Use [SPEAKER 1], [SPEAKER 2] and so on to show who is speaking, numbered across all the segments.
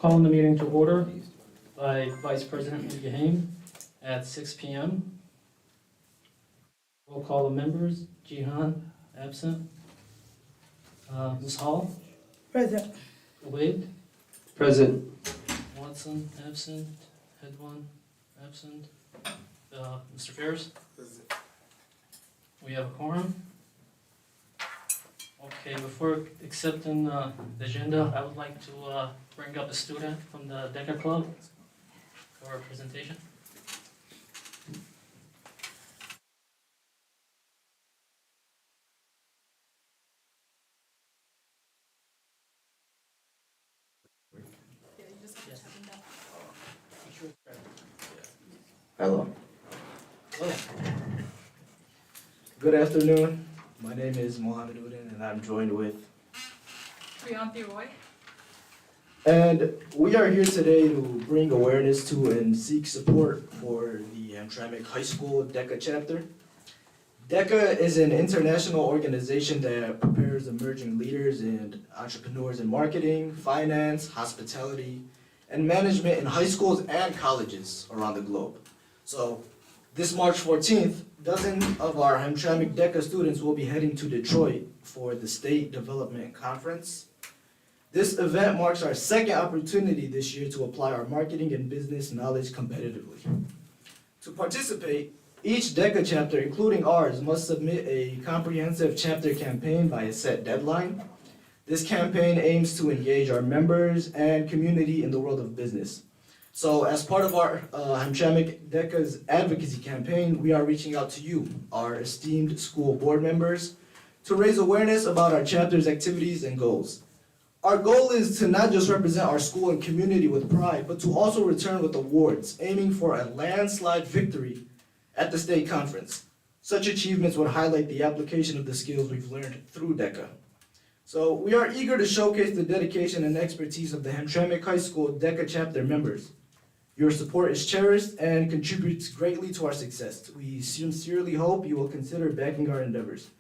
[SPEAKER 1] Calling the meeting to order by Vice President Haim at 6 p.m. Roll call the members. Jihan, absent. Ms. Hall,
[SPEAKER 2] Present.
[SPEAKER 1] Wade,
[SPEAKER 3] Present.
[SPEAKER 1] Watson, absent. Hedwan, absent. Mr. Ferris? We have a quorum. Okay, before accepting the agenda, I would like to bring up a student from the DECA Club for a presentation.
[SPEAKER 3] Hello.
[SPEAKER 1] Oh,
[SPEAKER 3] Good afternoon. My name is Mohammed Udin and I'm joined with.
[SPEAKER 2] Priyanthi Roy.
[SPEAKER 3] And we are here today to bring awareness to and seek support for the Hamtramck High School DECA chapter. DECA is an international organization that prepares emerging leaders and entrepreneurs in marketing, finance, hospitality, and management in high schools and colleges around the globe. So this March 14th, dozens of our Hamtramck DECA students will be heading to Detroit for the State Development Conference. This event marks our second opportunity this year to apply our marketing and business knowledge competitively. To participate, each DECA chapter, including ours, must submit a comprehensive chapter campaign by a set deadline. This campaign aims to engage our members and community in the world of business. So as part of our Hamtramck DECA's advocacy campaign, we are reaching out to you, our esteemed school board members, to raise awareness about our chapter's activities and goals. Our goal is to not just represent our school and community with pride, but to also return with awards, aiming for a landslide victory at the state conference. Such achievements would highlight the application of the skills we've learned through DECA. So we are eager to showcase the dedication and expertise of the Hamtramck High School DECA chapter members. Your support is cherished and contributes greatly to our success. We sincerely hope you will consider backing our endeavors.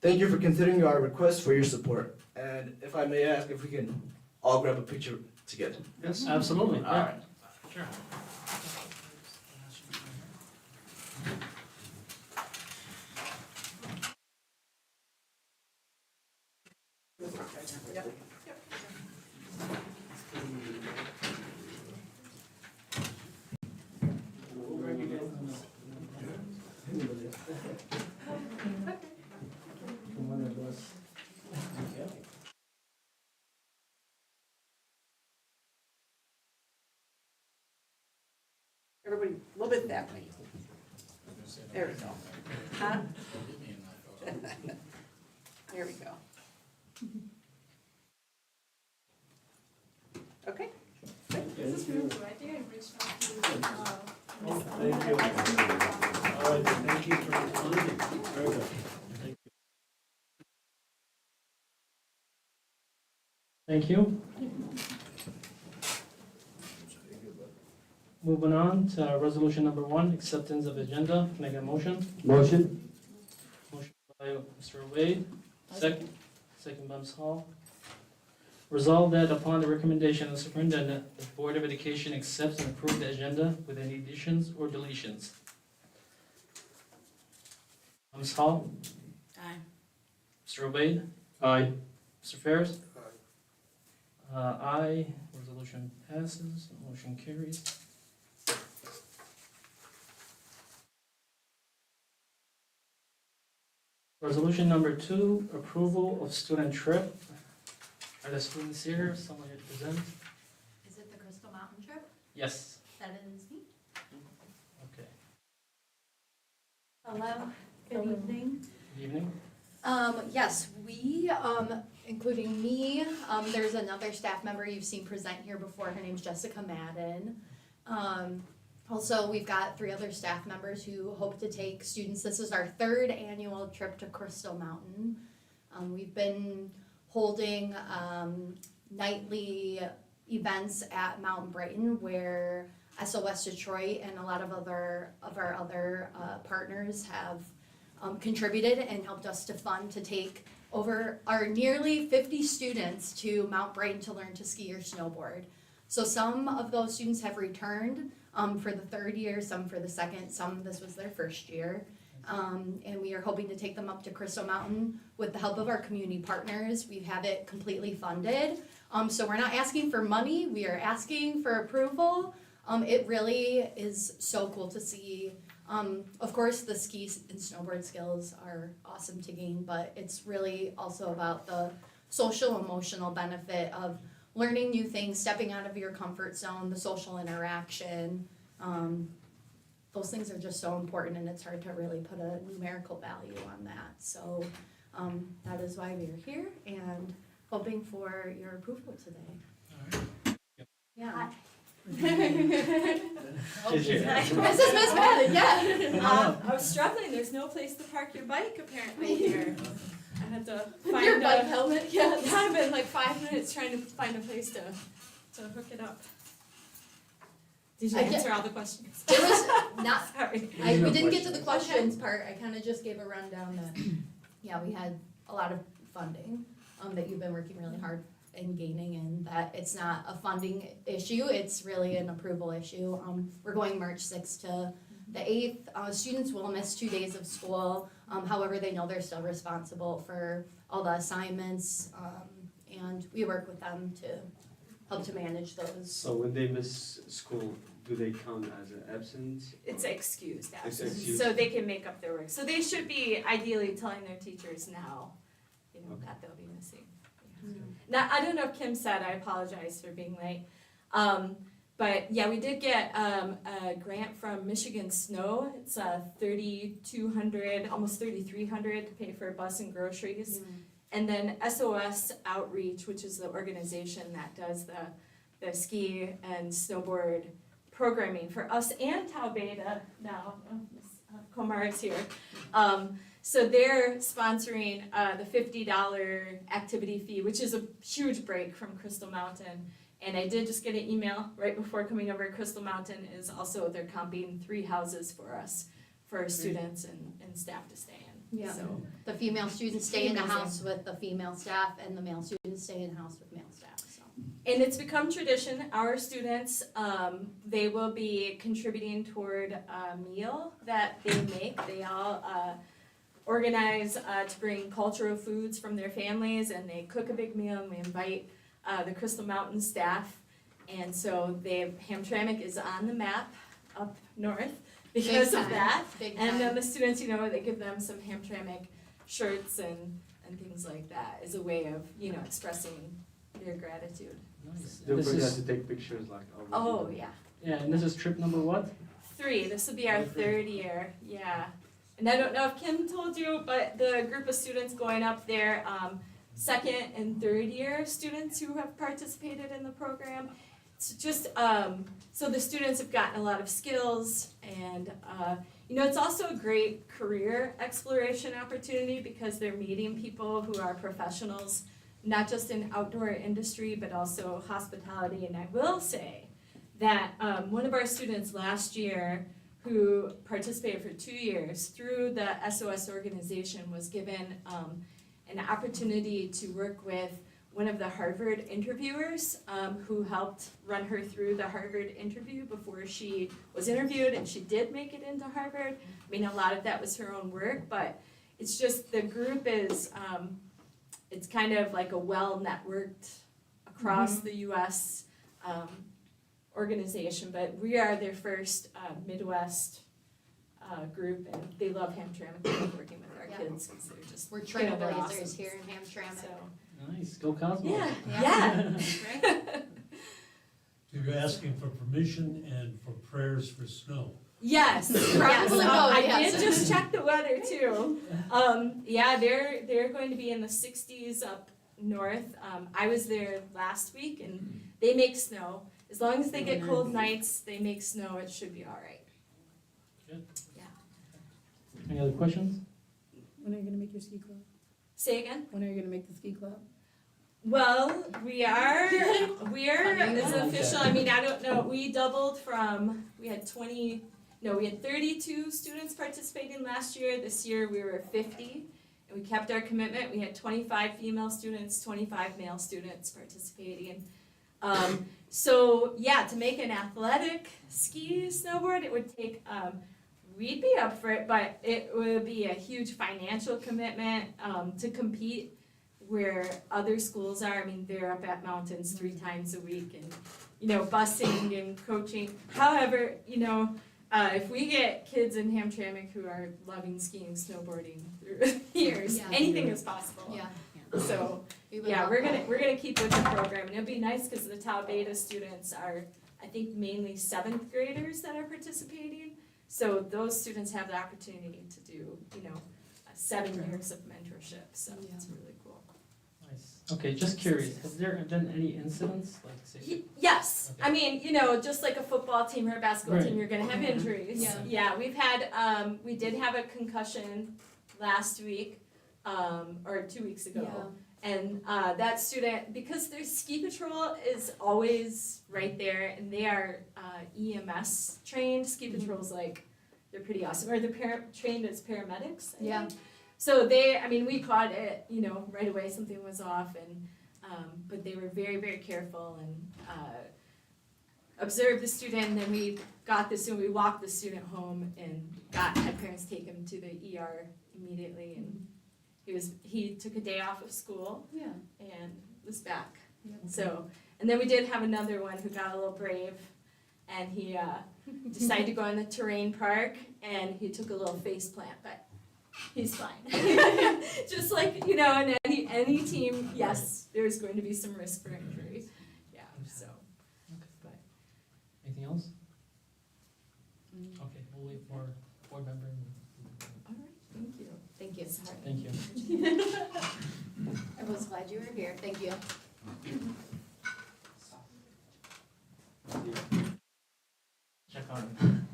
[SPEAKER 3] Thank you for considering our request for your support. And if I may ask if we can all grab a picture together.
[SPEAKER 1] yes, absolutely.
[SPEAKER 3] All right.
[SPEAKER 1] Sure.
[SPEAKER 2] Everybody, a little bit that way. There we go. Huh? There we go. Okay.
[SPEAKER 4] This is really good. I think I reached out to,
[SPEAKER 1] Thank you. All right, thank you for responding. Very good. Thank you. Moving on to resolution number 1, acceptance of agenda. Can I get a motion?
[SPEAKER 3] Motion.
[SPEAKER 1] Motion by Mr. Wade, second by Ms. Hall. Resolved that upon the recommendation of the superintendent, the Board of Education accepts and approves the agenda with any additions or deletions. Ms. Hall?
[SPEAKER 2] Aye.
[SPEAKER 1] Mr. Wade?
[SPEAKER 3] Aye.
[SPEAKER 1] Mr. Ferris? Aye. Resolution passes, motion carries. Resolution number 2, approval of student trip. Are the students here? Someone here to present?
[SPEAKER 4] is it the Crystal Mountain trip?
[SPEAKER 1] Yes.
[SPEAKER 4] That is me.
[SPEAKER 1] Okay.
[SPEAKER 4] Hello, good evening.
[SPEAKER 1] Good evening.
[SPEAKER 4] Yes, we, including me, there's another staff member you've seen present here before. Her name's Jessica Madden. Also, we've got 3 other staff members who hope to take students. This is our 3rd annual trip to Crystal Mountain. We've been holding nightly events at Mountain Brighton where SOS Detroit and a lot of our other partners have contributed and helped us to fund to take over our nearly 50 students to Mount Brighton to learn to ski or snowboard. So some of those students have returned for the third year, some for the second, some this was their first year. And we are hoping to take them up to Crystal Mountain with the help of our community partners. We have it completely funded. So we're not asking for money, we are asking for approval. It really is so cool to see. Of course, the ski and snowboard skills are awesome to gain, but it's really also about the social emotional benefit of learning new things, stepping out of your comfort zone, the social interaction. Those things are just so important, and it's hard to really put a numerical value on that. So that is why we are here and hoping for your approval today. Yeah.
[SPEAKER 1] Is your-
[SPEAKER 4] This is Ms. Madden, yeah.
[SPEAKER 5] I was struggling, there's no place to park your bike apparently here. I had to find
[SPEAKER 4] Your bike
[SPEAKER 5] a,
[SPEAKER 4] helmet, yeah.
[SPEAKER 5] yeah, I've been like 5 minutes trying to find a place to hook it up. Did you
[SPEAKER 4] I get-
[SPEAKER 5] answer all the questions?
[SPEAKER 4] There was not,
[SPEAKER 5] Sorry.
[SPEAKER 4] we didn't get to the questions part, I kinda just gave a rundown that, yeah, we had a lot of funding, that you've been working really hard in gaining, and that it's not a funding issue, it's really an approval issue. We're going March 6th to the 8th, students will miss 2 days of school, however, they know they're still responsible for all the assignments, and we work with them to help to manage those.
[SPEAKER 6] So when they miss school, do they count as an absence?
[SPEAKER 5] It's excused
[SPEAKER 6] It's
[SPEAKER 5] absence,
[SPEAKER 6] excused.
[SPEAKER 5] so they can make up their work. So they should be ideally telling their teachers now,
[SPEAKER 6] Okay.
[SPEAKER 5] that they'll be missing. Now, I don't know if Kim said, I apologize for being late. But yeah, we did get a grant from Michigan Snow. It's $3,200, almost $3,300 to pay for bus and groceries. And then SOS Outreach, which is the organization that does the ski and snowboard programming for us and Tau Beta now. Ms. Komar is here. So they're sponsoring the $50 activity fee, which is a huge break from Crystal Mountain. And I did just get an email right before coming over. Crystal Mountain is also, they're comping 3 houses for us, for students and staff to stay in.
[SPEAKER 4] Yeah.
[SPEAKER 5] So,
[SPEAKER 4] The female students stay in the
[SPEAKER 5] Amazing.
[SPEAKER 4] house with the female staff, and the male students stay in the house with male staff, so.
[SPEAKER 5] and it's become tradition, our students, they will be contributing toward a meal that they make. They all organize to bring cultural foods from their families, and they cook a big meal, and we invite the Crystal Mountain staff. And so Hamtramck is on the map up north because
[SPEAKER 4] Big
[SPEAKER 5] of
[SPEAKER 4] time,
[SPEAKER 5] that.
[SPEAKER 4] Big
[SPEAKER 5] And then
[SPEAKER 4] time.
[SPEAKER 5] the students, they give them some Hamtramck shirts and things like that as a way of, expressing their gratitude.
[SPEAKER 1] Nice.
[SPEAKER 6] Don't
[SPEAKER 1] This
[SPEAKER 6] forget
[SPEAKER 1] is-
[SPEAKER 6] to take pictures like always.
[SPEAKER 5] Oh, yeah.
[SPEAKER 1] Yeah, and this is trip number what?
[SPEAKER 5] 3, this will be our 3rd year, yeah. And I don't know if Kim told you, but the group of students going up there, 2nd and 3rd year students who have participated in the program. It's just, so the students have gotten a lot of skills, and, it's also a great career exploration opportunity because they're meeting people who are professionals, not just in outdoor industry, but also hospitality. And I will say that one of our students last year who participated for 2 years through the SOS organization was given an opportunity to work with one of the Harvard interviewers who helped run her through the Harvard interview before she was interviewed, and she did make it into Harvard. I mean, a lot of that was her own work, but it's just the group is, it's kind of like a well-networked across the U.S. Organization, but we are their first Midwest group, and they love Hamtramck. They love working with our
[SPEAKER 4] Yeah.
[SPEAKER 5] kids because they're just
[SPEAKER 4] We're
[SPEAKER 5] they're
[SPEAKER 4] trailblazers
[SPEAKER 5] awesome.
[SPEAKER 4] here in Hamtramck.
[SPEAKER 5] So
[SPEAKER 1] Nice, go Cosmos.
[SPEAKER 5] yeah.
[SPEAKER 7] You're asking for permission and for prayers for snow.
[SPEAKER 5] Yes, yes.
[SPEAKER 4] Probably both,
[SPEAKER 5] I
[SPEAKER 4] yes.
[SPEAKER 5] did just check the weather too. Yeah, they're going to be in the 60s up north. I was there last week, and they make snow. As long as they get cold nights, they make snow. It should be all right.
[SPEAKER 1] Any other questions?
[SPEAKER 8] When are you gonna make your ski club?
[SPEAKER 5] Say again.
[SPEAKER 8] When are you gonna make the ski club?
[SPEAKER 5] Well, we're
[SPEAKER 4] Coming
[SPEAKER 5] it's
[SPEAKER 1] up.
[SPEAKER 5] official. I mean, I don't know. We doubled from we had 32 students participating last year. This year we were 50, and we kept our commitment. We had 25 female students, 25 male students participating. So yeah, to make an athletic ski snowboard, it would take, we'd be up for it, but it would be a huge financial commitment, to compete where other schools are. I mean, they're up at mountains 3 times a week and, you know, busing and coaching. However, you know, if we get kids in Hamtramck who are loving skiing, snowboarding through years,
[SPEAKER 4] Yeah.
[SPEAKER 5] anything is possible.
[SPEAKER 4] Yeah.
[SPEAKER 5] So,
[SPEAKER 4] We would
[SPEAKER 5] yeah,
[SPEAKER 4] love
[SPEAKER 5] we're
[SPEAKER 4] that.
[SPEAKER 5] gonna keep with the program, and it'll be nice because the Tau Beta students are, I think, mainly 7th graders that are participating. So those students have the opportunity to do, you know, 7 years of mentorship, so it's really cool.
[SPEAKER 1] Nice. Okay, just curious, has there been any incidents, like say?
[SPEAKER 5] Yes,
[SPEAKER 1] Okay.
[SPEAKER 5] I mean, you know, just like a football team or a basketball
[SPEAKER 1] Right.
[SPEAKER 5] team, you're gonna have injuries.
[SPEAKER 4] Yeah.
[SPEAKER 5] Yeah, we've had, we did have a concussion last week, or 2 weeks ago.
[SPEAKER 4] Yeah.
[SPEAKER 5] And that student, because their ski patrol is always right there, and they are EMS trained. Ski patrol's like, they're pretty awesome, or they're trained as paramedics. I
[SPEAKER 4] Yeah.
[SPEAKER 5] think. So they, I mean, we caught it, you know, right away. Something was off, and but they were very, very careful and observed the student. And then we got the student, we walked the student home, and had parents take him to the ER immediately, and. He took a day off of school
[SPEAKER 4] Yeah.
[SPEAKER 5] and was back.
[SPEAKER 4] Yep.
[SPEAKER 5] So, and then we did have another one who got a little brave, and he decided to go in the terrain park, and he took a little face plant, but he's fine. Just like, you know, in any team, yes, there's going to be some risk for injury. Yeah, so. But
[SPEAKER 1] Anything else? Okay, we'll wait for board member.
[SPEAKER 5] all right, thank you.
[SPEAKER 4] Thank you.
[SPEAKER 5] Sorry.
[SPEAKER 1] Thank you.
[SPEAKER 4] I was glad you were here. Thank you.
[SPEAKER 1] Check on.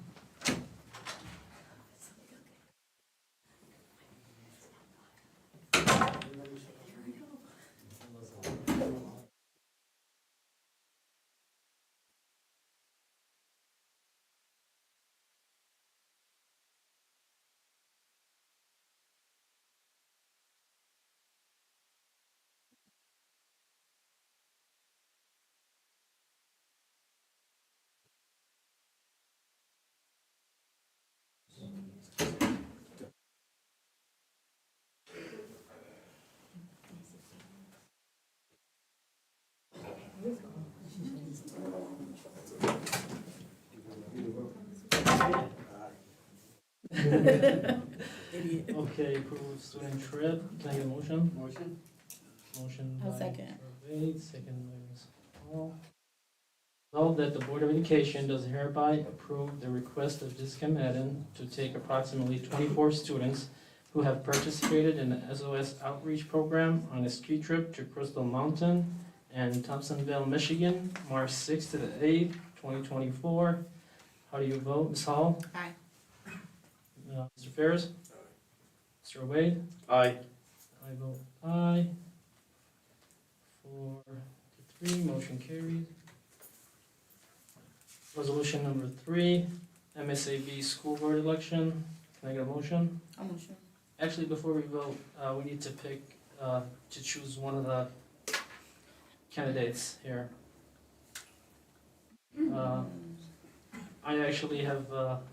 [SPEAKER 1] Okay, approval of student trip, can I get a motion?
[SPEAKER 6] Motion?
[SPEAKER 1] Motion
[SPEAKER 8] I'll
[SPEAKER 1] by
[SPEAKER 8] second.
[SPEAKER 1] Mr. Wade, second by Ms. Hall. Resolved that the Board of Education does hereby approve the request of Jessica Madden to take approximately 24 students who have participated in the SOS outreach program on a ski trip to Crystal Mountain and Thompsonville, Michigan, March 6th to the 8th, 2024. How do you vote, Ms. Hall?
[SPEAKER 8] Aye.
[SPEAKER 1] Mr. Ferris? Mr. Wade?
[SPEAKER 6] Aye.
[SPEAKER 1] I vote aye. 4 to 3, motion carried. Resolution number 3, MSAB school board election. Can I get a motion?
[SPEAKER 8] I'll motion.
[SPEAKER 1] Actually, before we vote, we need to pick, to choose one of the candidates here. I actually have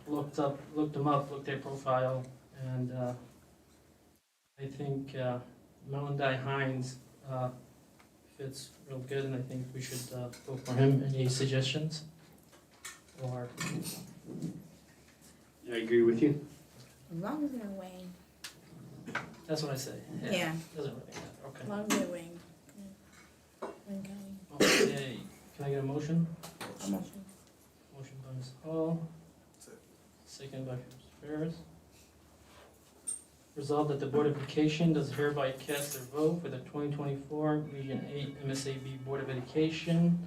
[SPEAKER 1] looked them up, looked their profile, and I think Melody Hines fits real good, and I think we should vote for him. Any suggestions? Or,
[SPEAKER 6] I agree with you.
[SPEAKER 8] As long as they're Wayne.
[SPEAKER 1] that's what I say.
[SPEAKER 8] Yeah,
[SPEAKER 1] Doesn't really matter,
[SPEAKER 8] as long as they're Wayne. Yeah. Wayne County.
[SPEAKER 1] okay. Okay, can I get a motion?
[SPEAKER 8] I'll motion.
[SPEAKER 1] Motion by Ms. Hall. Second by Mr. Ferris. Resolved that the Board of Education does hereby cast their vote for the 2024 Region 8 MSAB Board of Education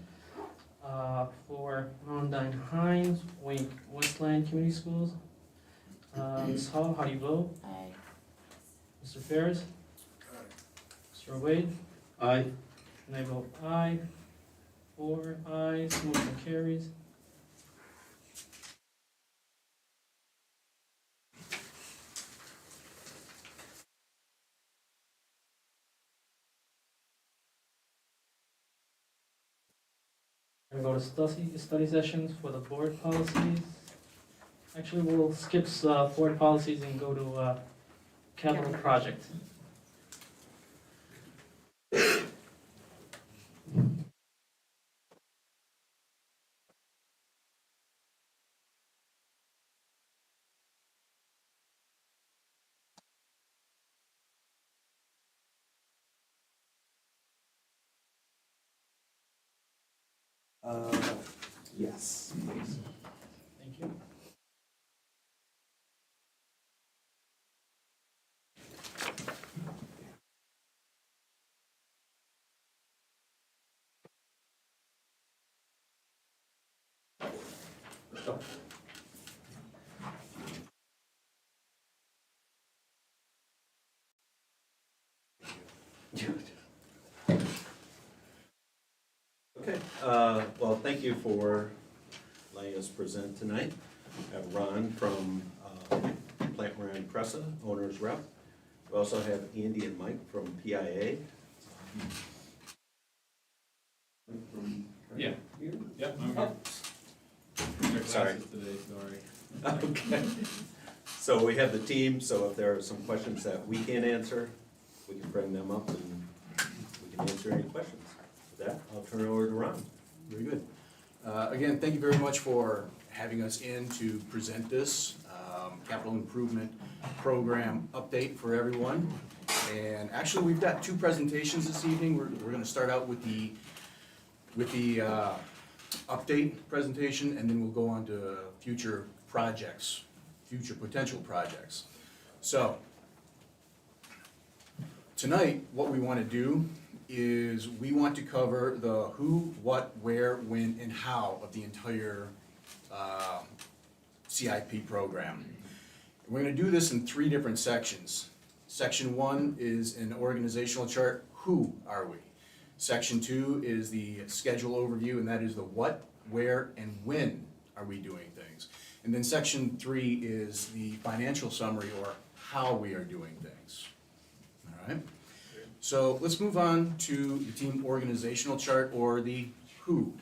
[SPEAKER 1] for Mountain Hines, Wayne Westland Community Schools. Ms. Hall, how do you vote?
[SPEAKER 8] Aye.
[SPEAKER 1] Mr. Ferris? Mr. Wade?
[SPEAKER 6] Aye.
[SPEAKER 1] And I vote aye. 4 ayes, motion carries. We go to study sessions for the board policies. Actually, we'll skip board policies and go to capital project.
[SPEAKER 3] Yes, please.
[SPEAKER 1] Thank you.
[SPEAKER 9] Okay, well, thank you for letting us present tonight. I have Ron from Plant Moran Cressa, owner's rep. We also have Andy and Mike from PIA.
[SPEAKER 10] Yeah. Yep, I'm here. Took
[SPEAKER 9] Sorry.
[SPEAKER 10] classes today, sorry.
[SPEAKER 9] Okay. So we have the team, so if there are some questions that we can't answer, we can bring them up and we can answer any questions. With that, I'll turn it over to Ron.
[SPEAKER 11] Very good. Again, thank you very much for having us in to present this capital improvement program update for everyone. And actually, we've got two presentations this evening. We're gonna start out with the update presentation, and then we'll go on to future projects, future potential projects. So, tonight, what we wanna do is we want to cover the who, what, where, when, and how of the entire CIP program. We're gonna do this in three different sections. Section 1 is an organizational chart, who are we? Section 2 is the schedule overview, and that is the what, where, and when are we doing things. And then Section 3 is the financial summary, or how we are doing things. All right? So let's move on to the team organizational chart, or the who.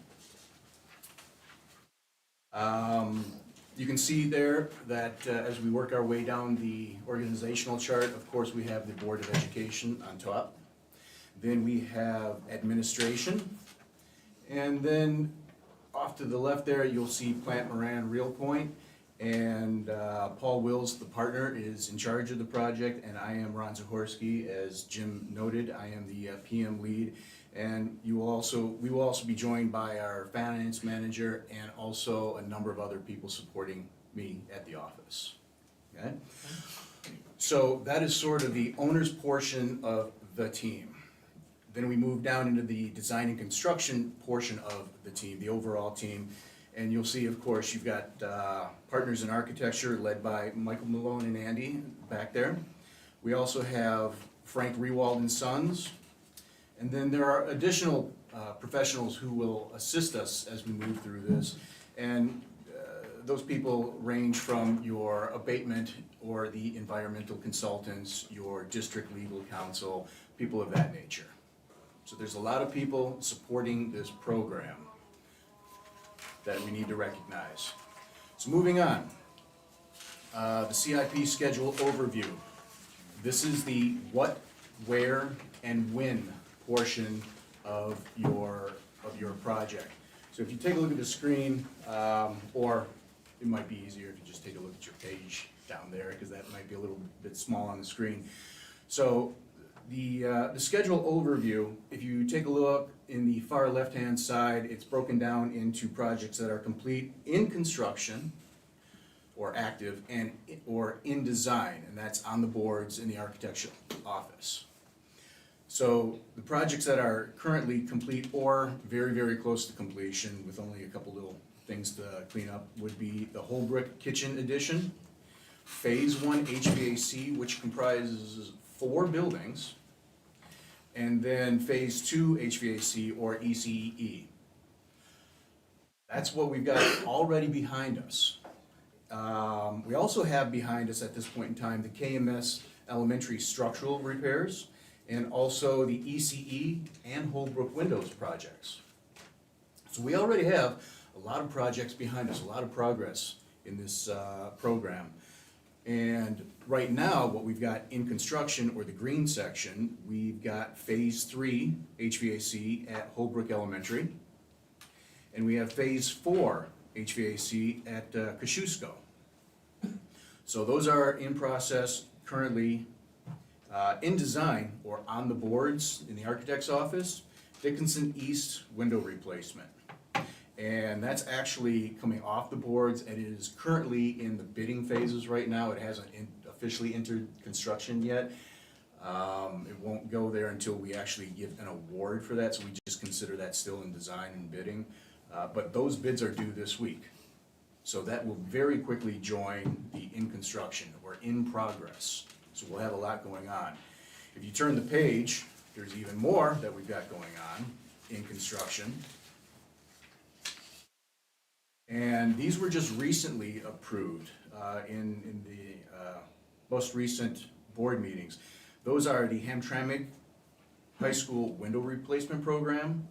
[SPEAKER 11] You can see there that as we work our way down the organizational chart, of course, we have the Board of Education on top. Then we have administration. And then off to the left there, you'll see Plant Moran Real Point. And Paul Wills, the partner, is in charge of the project, and I am Ron Zahorski. As Jim noted, I am the PM lead. And we will also be joined by our finance manager and also a number of other people supporting me at the office. Okay? So that is sort of the owner's portion of the team. Then we move down into the design and construction portion of the team, the overall team. And you'll see, of course, you've got partners in architecture led by Michael Malone and Andy back there. We also have Frank Rewald and Sons. And then there are additional professionals who will assist us as we move through this. And those people range from your abatement or the environmental consultants, your district legal counsel, people of that nature. So there's a lot of people supporting this program that we need to recognize. So moving on, the CIP schedule overview. This is the what, where, and when portion of your project. So if you take a look at the screen, or it might be easier if you just take a look at your page down there, because that might be a little bit small on the screen. So the schedule overview, if you take a look in the far left-hand side, it's broken down into projects that are complete in construction or active or in design, and that's on the boards in the architecture office. So the projects that are currently complete or very, very close to completion with only a couple little things to clean up would be the whole brick kitchen addition, Phase 1 HVAC, which comprises 4 buildings, and then Phase 2 HVAC or ECE. That's what we've got already behind us. We also have behind us at this point in time the KMS elementary structural repairs, and also the ECE and Holbrook windows projects. So we already have a lot of projects behind us, a lot of progress in this program. And right now, what we've got in construction, or the green section, we've got Phase 3 HVAC at Holbrook Elementary. And we have Phase 4 HVAC at Kosciuszko. So those are in process currently, in design or on the boards in the architect's office. Dickinson East window replacement. And that's actually coming off the boards and it is currently in the bidding phases right now. It hasn't officially entered construction yet. It won't go there until we actually give an award for that, so we just consider that still in design and bidding. But those bids are due this week. So that will very quickly join the in construction or in progress. So we'll have a lot going on. If you turn the page, there's even more that we've got going on in construction. And these were just recently approved in the most recent board meetings. Those are the Hamtramck High School Window Replacement Program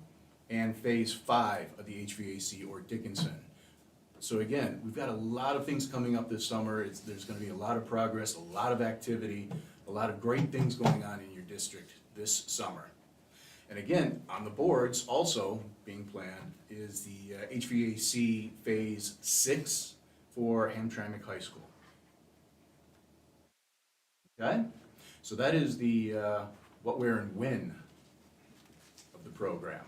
[SPEAKER 11] and Phase 5 of the HVAC or Dickinson. So again, we've got a lot of things coming up this summer. There's gonna be a lot of progress, a lot of activity, a lot of great things going on in your district this summer. And again, on the boards also being planned is the HVAC Phase 6 for Hamtramck High School. Okay? So that is the what, where, and when of the program.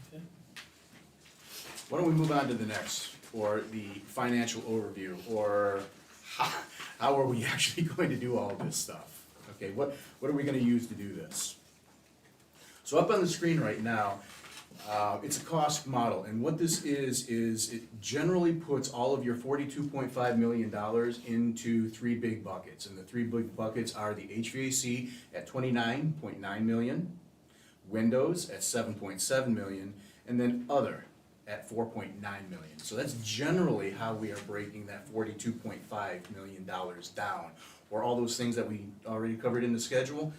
[SPEAKER 1] Okay.
[SPEAKER 11] Why don't we move on to the next, or the financial overview, or how are we actually going to do all this stuff? Okay, what are we gonna use to do this? So up on the screen right now, it's a cost model, and what this is it generally puts all of your $42.5 million into three big buckets, and the three big buckets are the HVAC at $29.9 million, Windows at $7.7 million, and then other at $4.9 million. So that's generally how we are breaking that $42.5 million down, or all those things that we already covered in the schedule.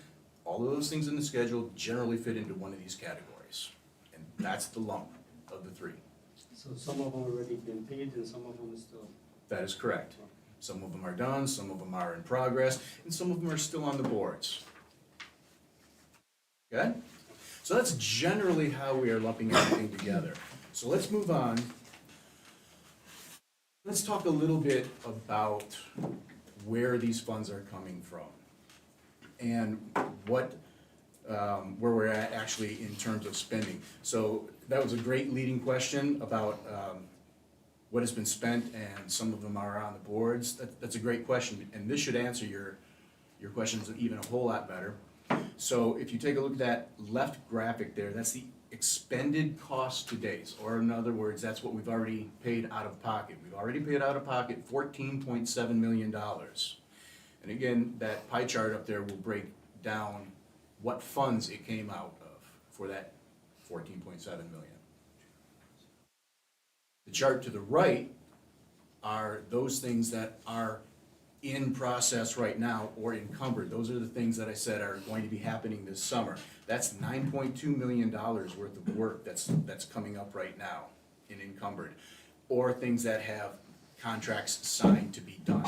[SPEAKER 11] All of those things in the schedule generally fit into one of these categories, and that's the lump of the three.
[SPEAKER 6] So some of them already been paid and some of them is still.
[SPEAKER 11] That is correct. Some of them are done, some of them are in progress, and some of them are still on the boards. Okay? So that's generally how we are lumping everything together. So let's move on. Let's talk a little bit about where these funds are coming from and what, where we're at actually in terms of spending. So that was a great leading question about what has been spent, and some of them are on the boards. That's a great question, and this should answer your questions even a whole lot better. So if you take a look at that left graphic there, that's the expended cost to date, or in other words, that's what we've already paid out of pocket. We've already paid out of pocket $14.7 million. And again, that pie chart up there will break down what funds it came out of for that $14.7 million. The chart to the right are those things that are in process right now or encumbered. Those are the things that I said are going to be happening this summer. That's $9.2 million worth of work that's coming up right now in encumbered, or things that have contracts signed to be done.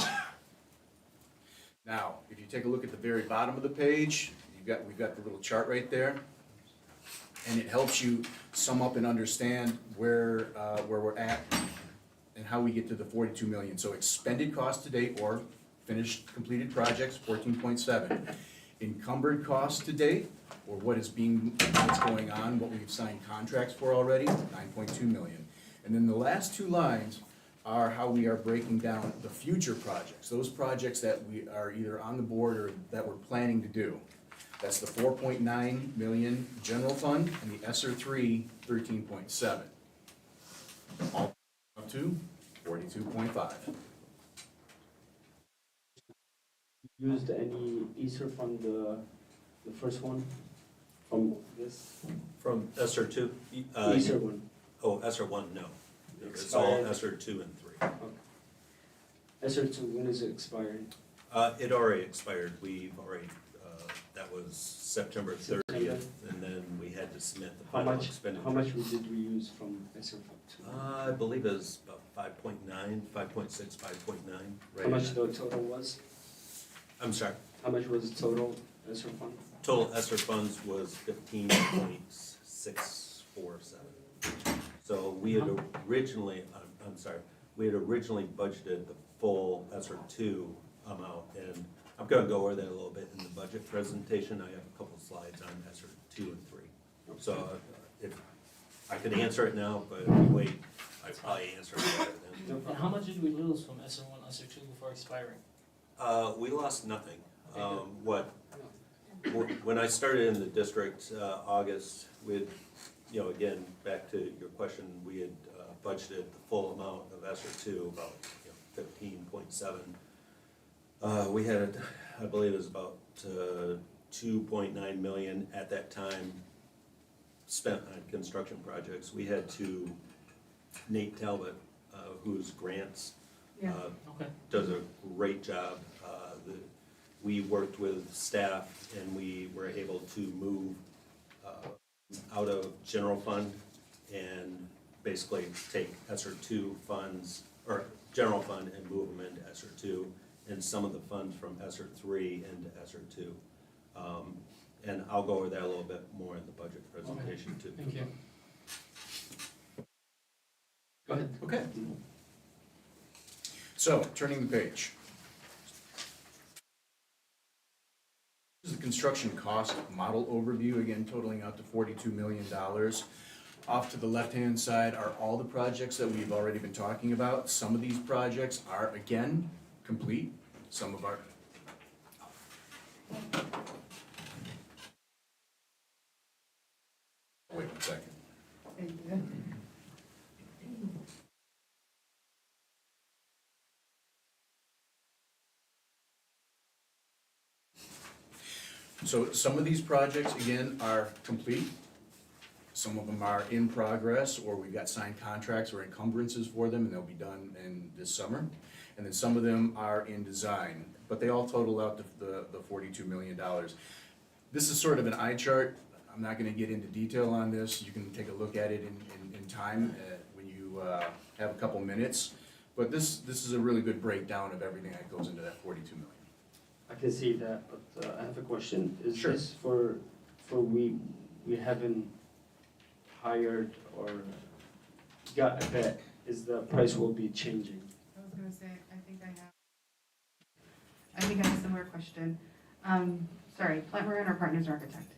[SPEAKER 11] Now, if you take a look at the very bottom of the page, we've got the little chart right there, and it helps you sum up and understand where we're at and how we get to the 42 million. So expended cost to date, or finished completed projects, 14.7. Encumbered cost to date, or what's going on, what we've signed contracts for already, 9.2 million. And then the last two lines are how we are breaking down the future projects, those projects that we are either on the board or that we're planning to do. That's the 4.9 million general fund, and the ESSER 3, 13.7. All up to 42.5.
[SPEAKER 6] Used any ESSER from the first one, from this
[SPEAKER 9] From ESSER 2?
[SPEAKER 6] ESSER one?
[SPEAKER 9] Oh, ESSER 1, no. It's all
[SPEAKER 6] Expired.
[SPEAKER 9] ESSER 2 and 3.
[SPEAKER 6] Okay. ESSER 2, when is it expiring?
[SPEAKER 9] It already expired. We've already, that was September 30th, and then we had had to submit the
[SPEAKER 6] How
[SPEAKER 9] final
[SPEAKER 6] much,
[SPEAKER 9] expenditure.
[SPEAKER 6] how much did we use from ESSER fund?
[SPEAKER 9] I believe it was about 5.9, 5.6, 5.9.
[SPEAKER 6] How much the total was?
[SPEAKER 9] I'm sorry,
[SPEAKER 6] How much was the total ESSER fund?
[SPEAKER 9] total ESSER funds was 15.647. So we had originally, I'm sorry, we had originally budgeted the full ESSER two amount, and I'm gonna go over that a little bit in the budget presentation. I have a couple slides on ESSER 2 and 3. So if, I could answer it now, but if we wait, I'd probably answer it better then.
[SPEAKER 1] And how much did we lose from ESER one, ESER two before expiring?
[SPEAKER 9] We lost nothing. When I started in the district, August, with, you know, again, back to your question, we had budgeted the full amount of ESER two, about 15.7. We had, I believe it was about 2.9 million at that time spent on construction projects. We had to, Nate Talbot, whose grants
[SPEAKER 1] Okay.
[SPEAKER 9] does a great job. We worked with staff and we were able to move out of general fund and basically take ESSER two funds, or general fund, and move them into ESSER two, and some of the funds from ESSER three into ESSER two. And I'll go over that a little bit more in the budget presentation too.
[SPEAKER 1] Thank you.
[SPEAKER 6] Go ahead.
[SPEAKER 11] Okay. So, turning the page. This is the construction cost model overview, again totaling out to $42 million. Off to the left-hand side are all the projects that we've already been talking about. Some of these projects are, again, complete. Some of our... Wait 1 second. So some of these projects, again, are complete. Some of them are in progress, or we've got signed contracts or encumbrances for them, and they'll be done in this summer. And then some of them are in design, but they all total out to the $42 million. This is sort of an eye chart. I'm not gonna get into detail on this. You can take a look at it in time when you have a couple minutes. But this is a really good breakdown of everything that goes into that $42 million.
[SPEAKER 6] I can see that, but I have a question. Is
[SPEAKER 11] Sure.
[SPEAKER 6] this for we haven't hired or got a bet, is the price will be changing?
[SPEAKER 2] I was gonna say, I think I have a similar question. Sorry, Plant Moran or Partners Architect?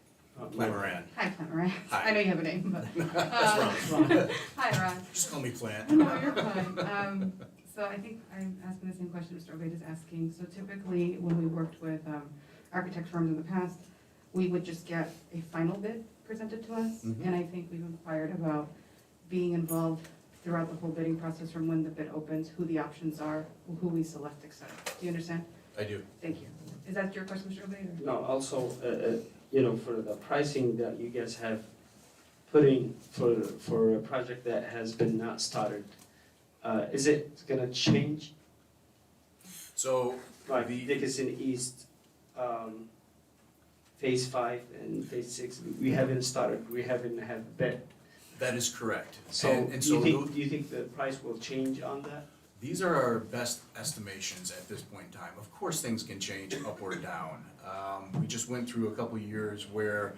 [SPEAKER 11] Plant Moran.
[SPEAKER 2] Hi, Plant Moran.
[SPEAKER 11] Hi.
[SPEAKER 2] I know you have a name, but.
[SPEAKER 11] That's Ron.
[SPEAKER 2] Hi, Ron.
[SPEAKER 11] Just call me Plant.
[SPEAKER 2] No, you're fine. So I think I'm asking the same question Mr. Obed is asking. So typically, when we worked with architect firms in the past, we would just get a final bid presented to us.
[SPEAKER 11] Mhm.
[SPEAKER 2] And I think we've inquired about being involved throughout the whole bidding process, from when the bid opens, who the options are, who we select, et cetera. Do you understand?
[SPEAKER 11] I do.
[SPEAKER 2] Thank you. Is that your question, Mr. Obed? or-
[SPEAKER 6] No, also, you know, for the pricing that you guys have putting for a project that has been not started, is it gonna change?
[SPEAKER 11] So,
[SPEAKER 6] Like
[SPEAKER 11] The-
[SPEAKER 6] Dickinson East, phase 5 and phase 6, we haven't started, we haven't had a bid.
[SPEAKER 11] that is correct.
[SPEAKER 6] So
[SPEAKER 11] And
[SPEAKER 6] do you
[SPEAKER 11] so
[SPEAKER 6] think, do you think the price will change on that?
[SPEAKER 11] these are our best estimations at this point in time. Of course, things can change up or down. We just went through a couple of years where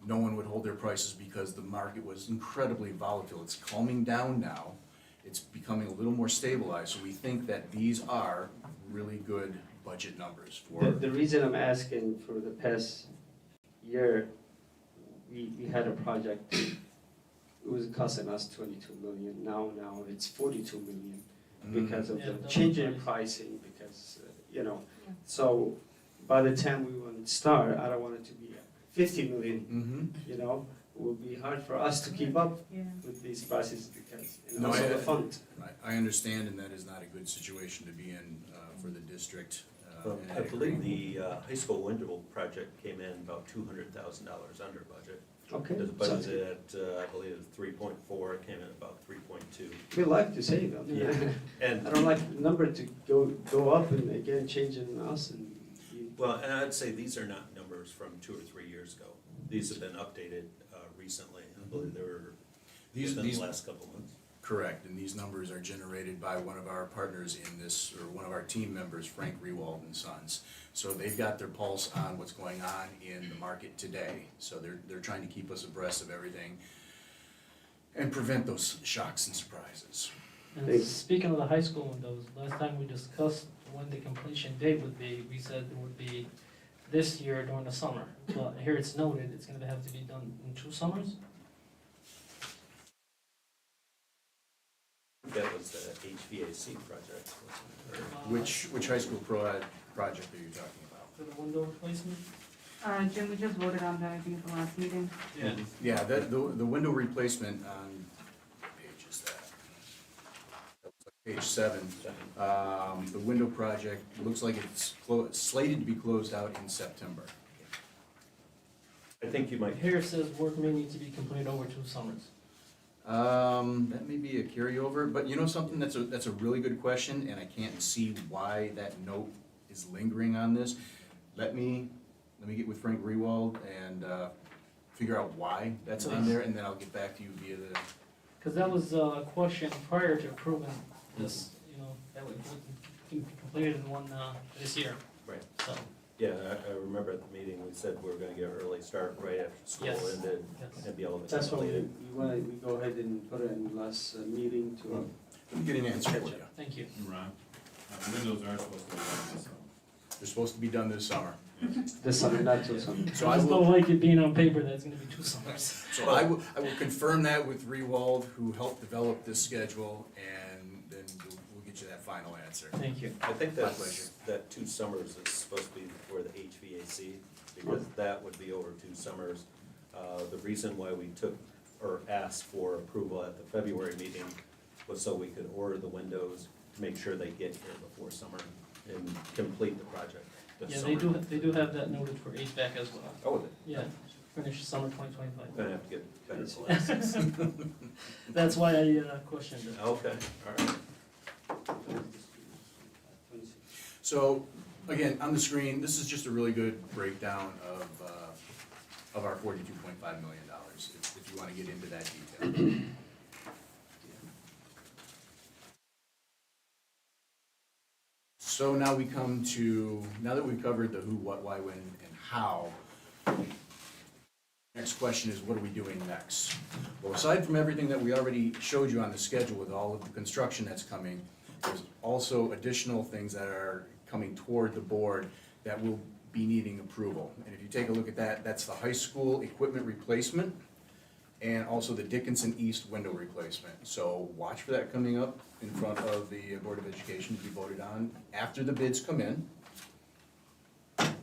[SPEAKER 11] no one would hold their prices because the market was incredibly volatile. It's calming down now. It's becoming a little more stabilized, so we think that these are really good budget numbers for.
[SPEAKER 6] The reason I'm asking, for the past year, we had a project, it was costing us 22 million, now it's 42 million because of
[SPEAKER 1] Yeah,
[SPEAKER 6] the
[SPEAKER 1] double
[SPEAKER 6] change in
[SPEAKER 1] price.
[SPEAKER 6] pricing, because, you know,
[SPEAKER 2] Yeah.
[SPEAKER 6] so by the time we want to start, I don't want it to be 50 million,
[SPEAKER 11] Mm-hmm.
[SPEAKER 6] you know? It will be hard for us to keep up
[SPEAKER 2] Yeah.
[SPEAKER 6] with these prices because, you
[SPEAKER 11] No,
[SPEAKER 6] know, also
[SPEAKER 11] I-
[SPEAKER 6] the fund.
[SPEAKER 11] Right, I understand, and that is not a good situation to be in for the district. And
[SPEAKER 9] I
[SPEAKER 11] agree.
[SPEAKER 9] believe the high school window project came in about $200,000 under budget.
[SPEAKER 6] Okay,
[SPEAKER 9] It was
[SPEAKER 6] sounds
[SPEAKER 9] budgeted
[SPEAKER 6] good.
[SPEAKER 9] at, I believe it was 3.4, it came in about 3.2.
[SPEAKER 6] We like to save them.
[SPEAKER 9] Yeah. And,
[SPEAKER 6] I don't like the number to go up and again change it on us and.
[SPEAKER 9] well, and I'd say these are not numbers from 2 or 3 years ago. These have been updated recently. I believe they were
[SPEAKER 11] These,
[SPEAKER 9] within
[SPEAKER 11] these,
[SPEAKER 9] the last couple months.
[SPEAKER 11] correct, and these numbers are generated by one of our partners in this, or one of our team members, Frank Rewald and Sons. So they've got their pulse on what's going on in the market today. So they're trying to keep us abreast of everything and prevent those shocks and surprises.
[SPEAKER 1] And
[SPEAKER 6] Thanks.
[SPEAKER 1] speaking of the high school windows, last time we discussed when the completion date would be, we said it would be this year during the summer. But here it's noted, it's gonna have to be done in 2 summers?
[SPEAKER 9] That was the HVAC project, wasn't it? Or-
[SPEAKER 11] Which high school project are you talking about?
[SPEAKER 1] For the window replacement?
[SPEAKER 2] Jim, we just voted on that, I think, at the last meeting.
[SPEAKER 1] Yeah.
[SPEAKER 11] Yeah, the window replacement on, what page is that? That looks like page 7. The window project, looks like it's slated to be closed out in September.
[SPEAKER 9] I think you might,
[SPEAKER 1] Here it says work may need to be completed over 2 summers.
[SPEAKER 11] That may be a carryover, but you know something, that's a really good question, and I can't see why that note is lingering on this. Let me get with Frank Rewald and figure out why that's on there, and then I'll get back to you via the,
[SPEAKER 1] Because that was a question prior to approving this, that would be completed in one, this year,
[SPEAKER 9] right.
[SPEAKER 1] so,
[SPEAKER 9] Yeah, I remember at the meeting, we said we were gonna get an early start right after school
[SPEAKER 1] Yes.
[SPEAKER 9] ended
[SPEAKER 1] yes.
[SPEAKER 9] and be able to
[SPEAKER 6] That's why
[SPEAKER 9] complete it.
[SPEAKER 6] we go ahead and put it in the last meeting to,
[SPEAKER 11] let me get an answer for you.
[SPEAKER 1] Thank you.
[SPEAKER 10] Ron, the windows are supposed to be done this summer.
[SPEAKER 11] They're supposed to be done this summer.
[SPEAKER 6] this summer, not till summer.
[SPEAKER 11] So
[SPEAKER 1] I
[SPEAKER 11] I
[SPEAKER 1] just
[SPEAKER 11] will,
[SPEAKER 1] don't like it being on paper that it's gonna be 2 summers.
[SPEAKER 11] so I will confirm that with Rewald, who helped develop this schedule, and then we'll get you that final answer.
[SPEAKER 1] Thank you.
[SPEAKER 9] I think
[SPEAKER 11] My pleasure.
[SPEAKER 9] that 2 summers is supposed to be for the HVAC, because that would be over 2 summers. The reason why we took, or asked for approval at the February meeting was so we could order the windows to make sure they get here before summer and complete the project this
[SPEAKER 1] Yeah,
[SPEAKER 9] summer.
[SPEAKER 1] they do have that noted for HVAC as well.
[SPEAKER 9] Oh,
[SPEAKER 1] Yeah, finish summer 2025.
[SPEAKER 9] gonna have to get better glasses.
[SPEAKER 1] That's why I questioned it.
[SPEAKER 9] Okay, all right.
[SPEAKER 11] So, again, on the screen, this is just a really good breakdown of our $42.5 million, if you want to get into that detail. So now we come to, now that we've covered the who, what, why, when, and how, next question is, what are we doing next? Well, aside from everything that we already showed you on the schedule with all of the construction that's coming, there's also additional things that are coming toward the board that will be needing approval. And if you take a look at that, that's the high school equipment replacement and also the Dickinson East window replacement. So watch for that coming up in front of the Board of Education to be voted on after the bids come in.
[SPEAKER 1] Sounds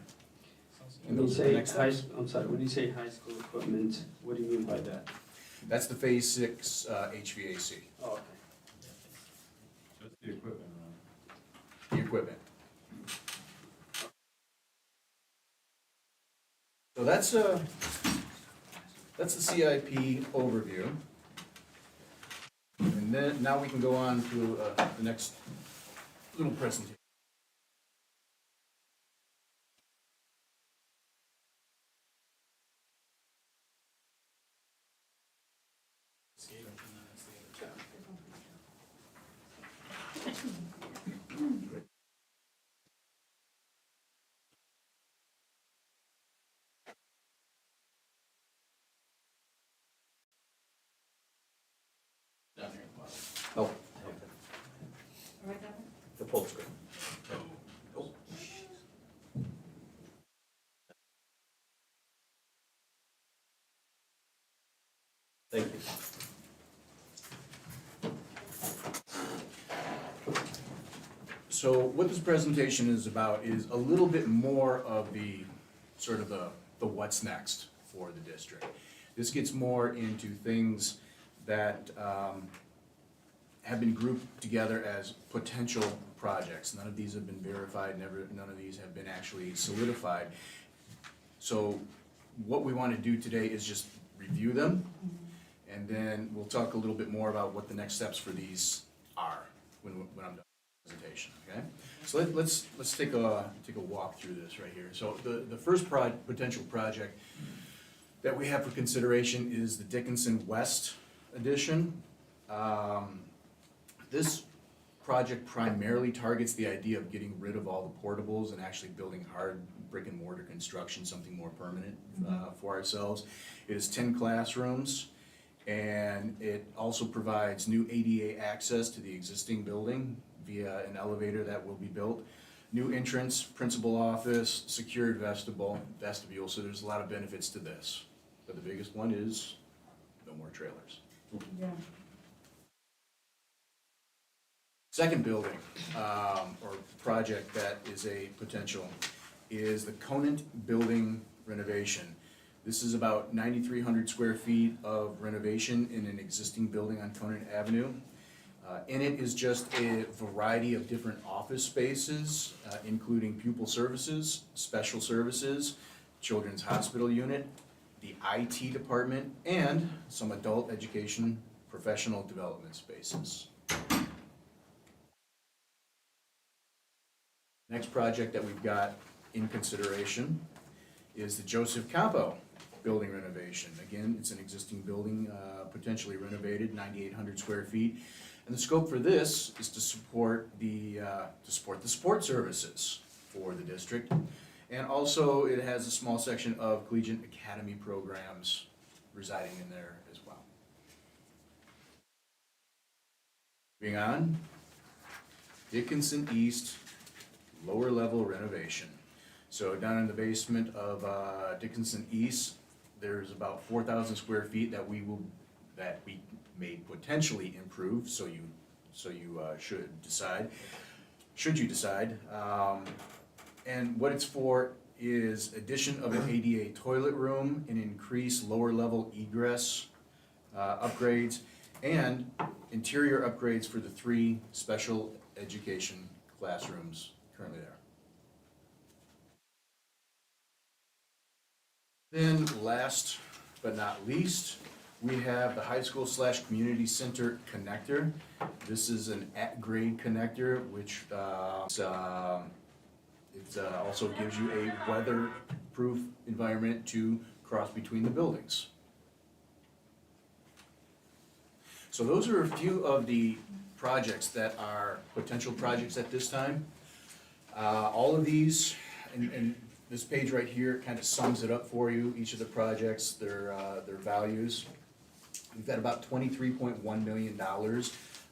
[SPEAKER 11] And
[SPEAKER 6] When you
[SPEAKER 11] those are the
[SPEAKER 6] say
[SPEAKER 11] next steps.
[SPEAKER 6] I'm sorry, when you say high school equipment, what do you mean by that?
[SPEAKER 11] That's the Phase 6 HVAC,
[SPEAKER 6] Oh, okay.
[SPEAKER 10] That's the equipment, Ron.
[SPEAKER 11] the equipment. So that's the CIP overview. And then, now we can go on to the next little presentation.
[SPEAKER 9] Oh, okay.
[SPEAKER 2] All right, Devin?
[SPEAKER 9] The full screen. Oh. Thank you.
[SPEAKER 11] So what this presentation is about is a little bit more of the, sort of the what's next for the district. This gets more into things that have been grouped together as potential projects. None of these have been verified, none of these have been actually solidified. So what we want to do today is just review them, and then we'll talk a little bit more about what the next steps for these are when I'm done with the presentation, okay? So let's take a walk through this right here. So the first potential project that we have for consideration is the Dickinson West Edition. This project primarily targets the idea of getting rid of all the portables and actually building hard brick and mortar construction, something more permanent for ourselves. It is 10 classrooms, and it also provides new ADA access to the existing building via an elevator that will be built. New entrance, principal office, secured vestibule, so there's a lot of benefits to this. But the biggest one is no more trailers.
[SPEAKER 2] Yeah.
[SPEAKER 11] Second building, or project that is a potential, is the Conant Building renovation. This is about 9,300 square feet of renovation in an existing building on Conant Avenue. In it is just a variety of different office spaces, including pupil services, special services, children's hospital unit, the IT department, and some adult education professional development spaces. Next project that we've got in consideration is the Joseph Campo building renovation. Again, it's an existing building, potentially renovated, 9,800 square feet. And the scope for this is to support the sport services for the district. And also, it has a small section of collegiate academy programs residing in there as well. Moving on, Dickinson East lower level renovation. So down in the basement of Dickinson East, there's about 4,000 square feet that we may potentially improve. So you should you decide. And what it's for is addition of an ADA toilet room and increased lower level egress upgrades and interior upgrades for the 3 special education classrooms currently there. Then last but not least, we have the high school / community center connector. This is an at-grade connector, which it also gives you a weather-proof environment to cross between the buildings. So those are a few of the projects that are potential projects at this time. All of these, and this page right here kind of sums it up for you, each of the projects, their values. We've got about $23.1 million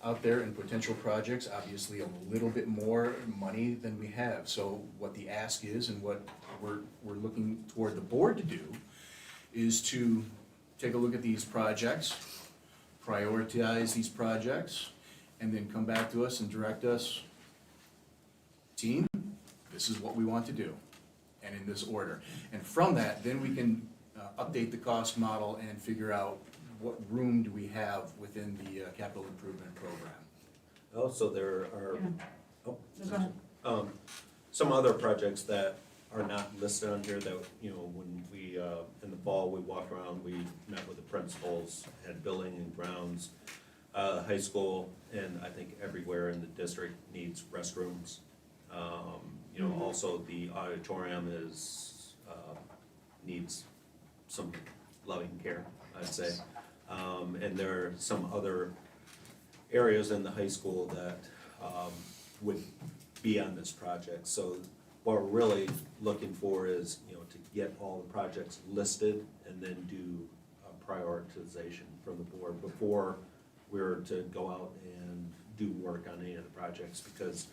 [SPEAKER 11] out there in potential projects, obviously a little bit more money than we have. So what the ask is and what we're looking toward the board to do is to take a look at these projects, prioritize these projects, and then come back to us and direct us, team, this is what we want to do, and in this order. And from that, then we can update the cost model and figure out what room do we have within the capital improvement program.
[SPEAKER 9] Also, there are,
[SPEAKER 2] No, go ahead.
[SPEAKER 9] some other projects that are not listed on here that, when we, in the fall, we walked around, we met with the principals, had building and grounds. High school, and I think everywhere in the district needs restrooms. Also the auditorium needs some loving care, I'd say. And there are some other areas in the high school that would be on this project. So what we're really looking for is, to get all the projects listed and then do a prioritization from the board before we're to go out and do work on any of the projects, because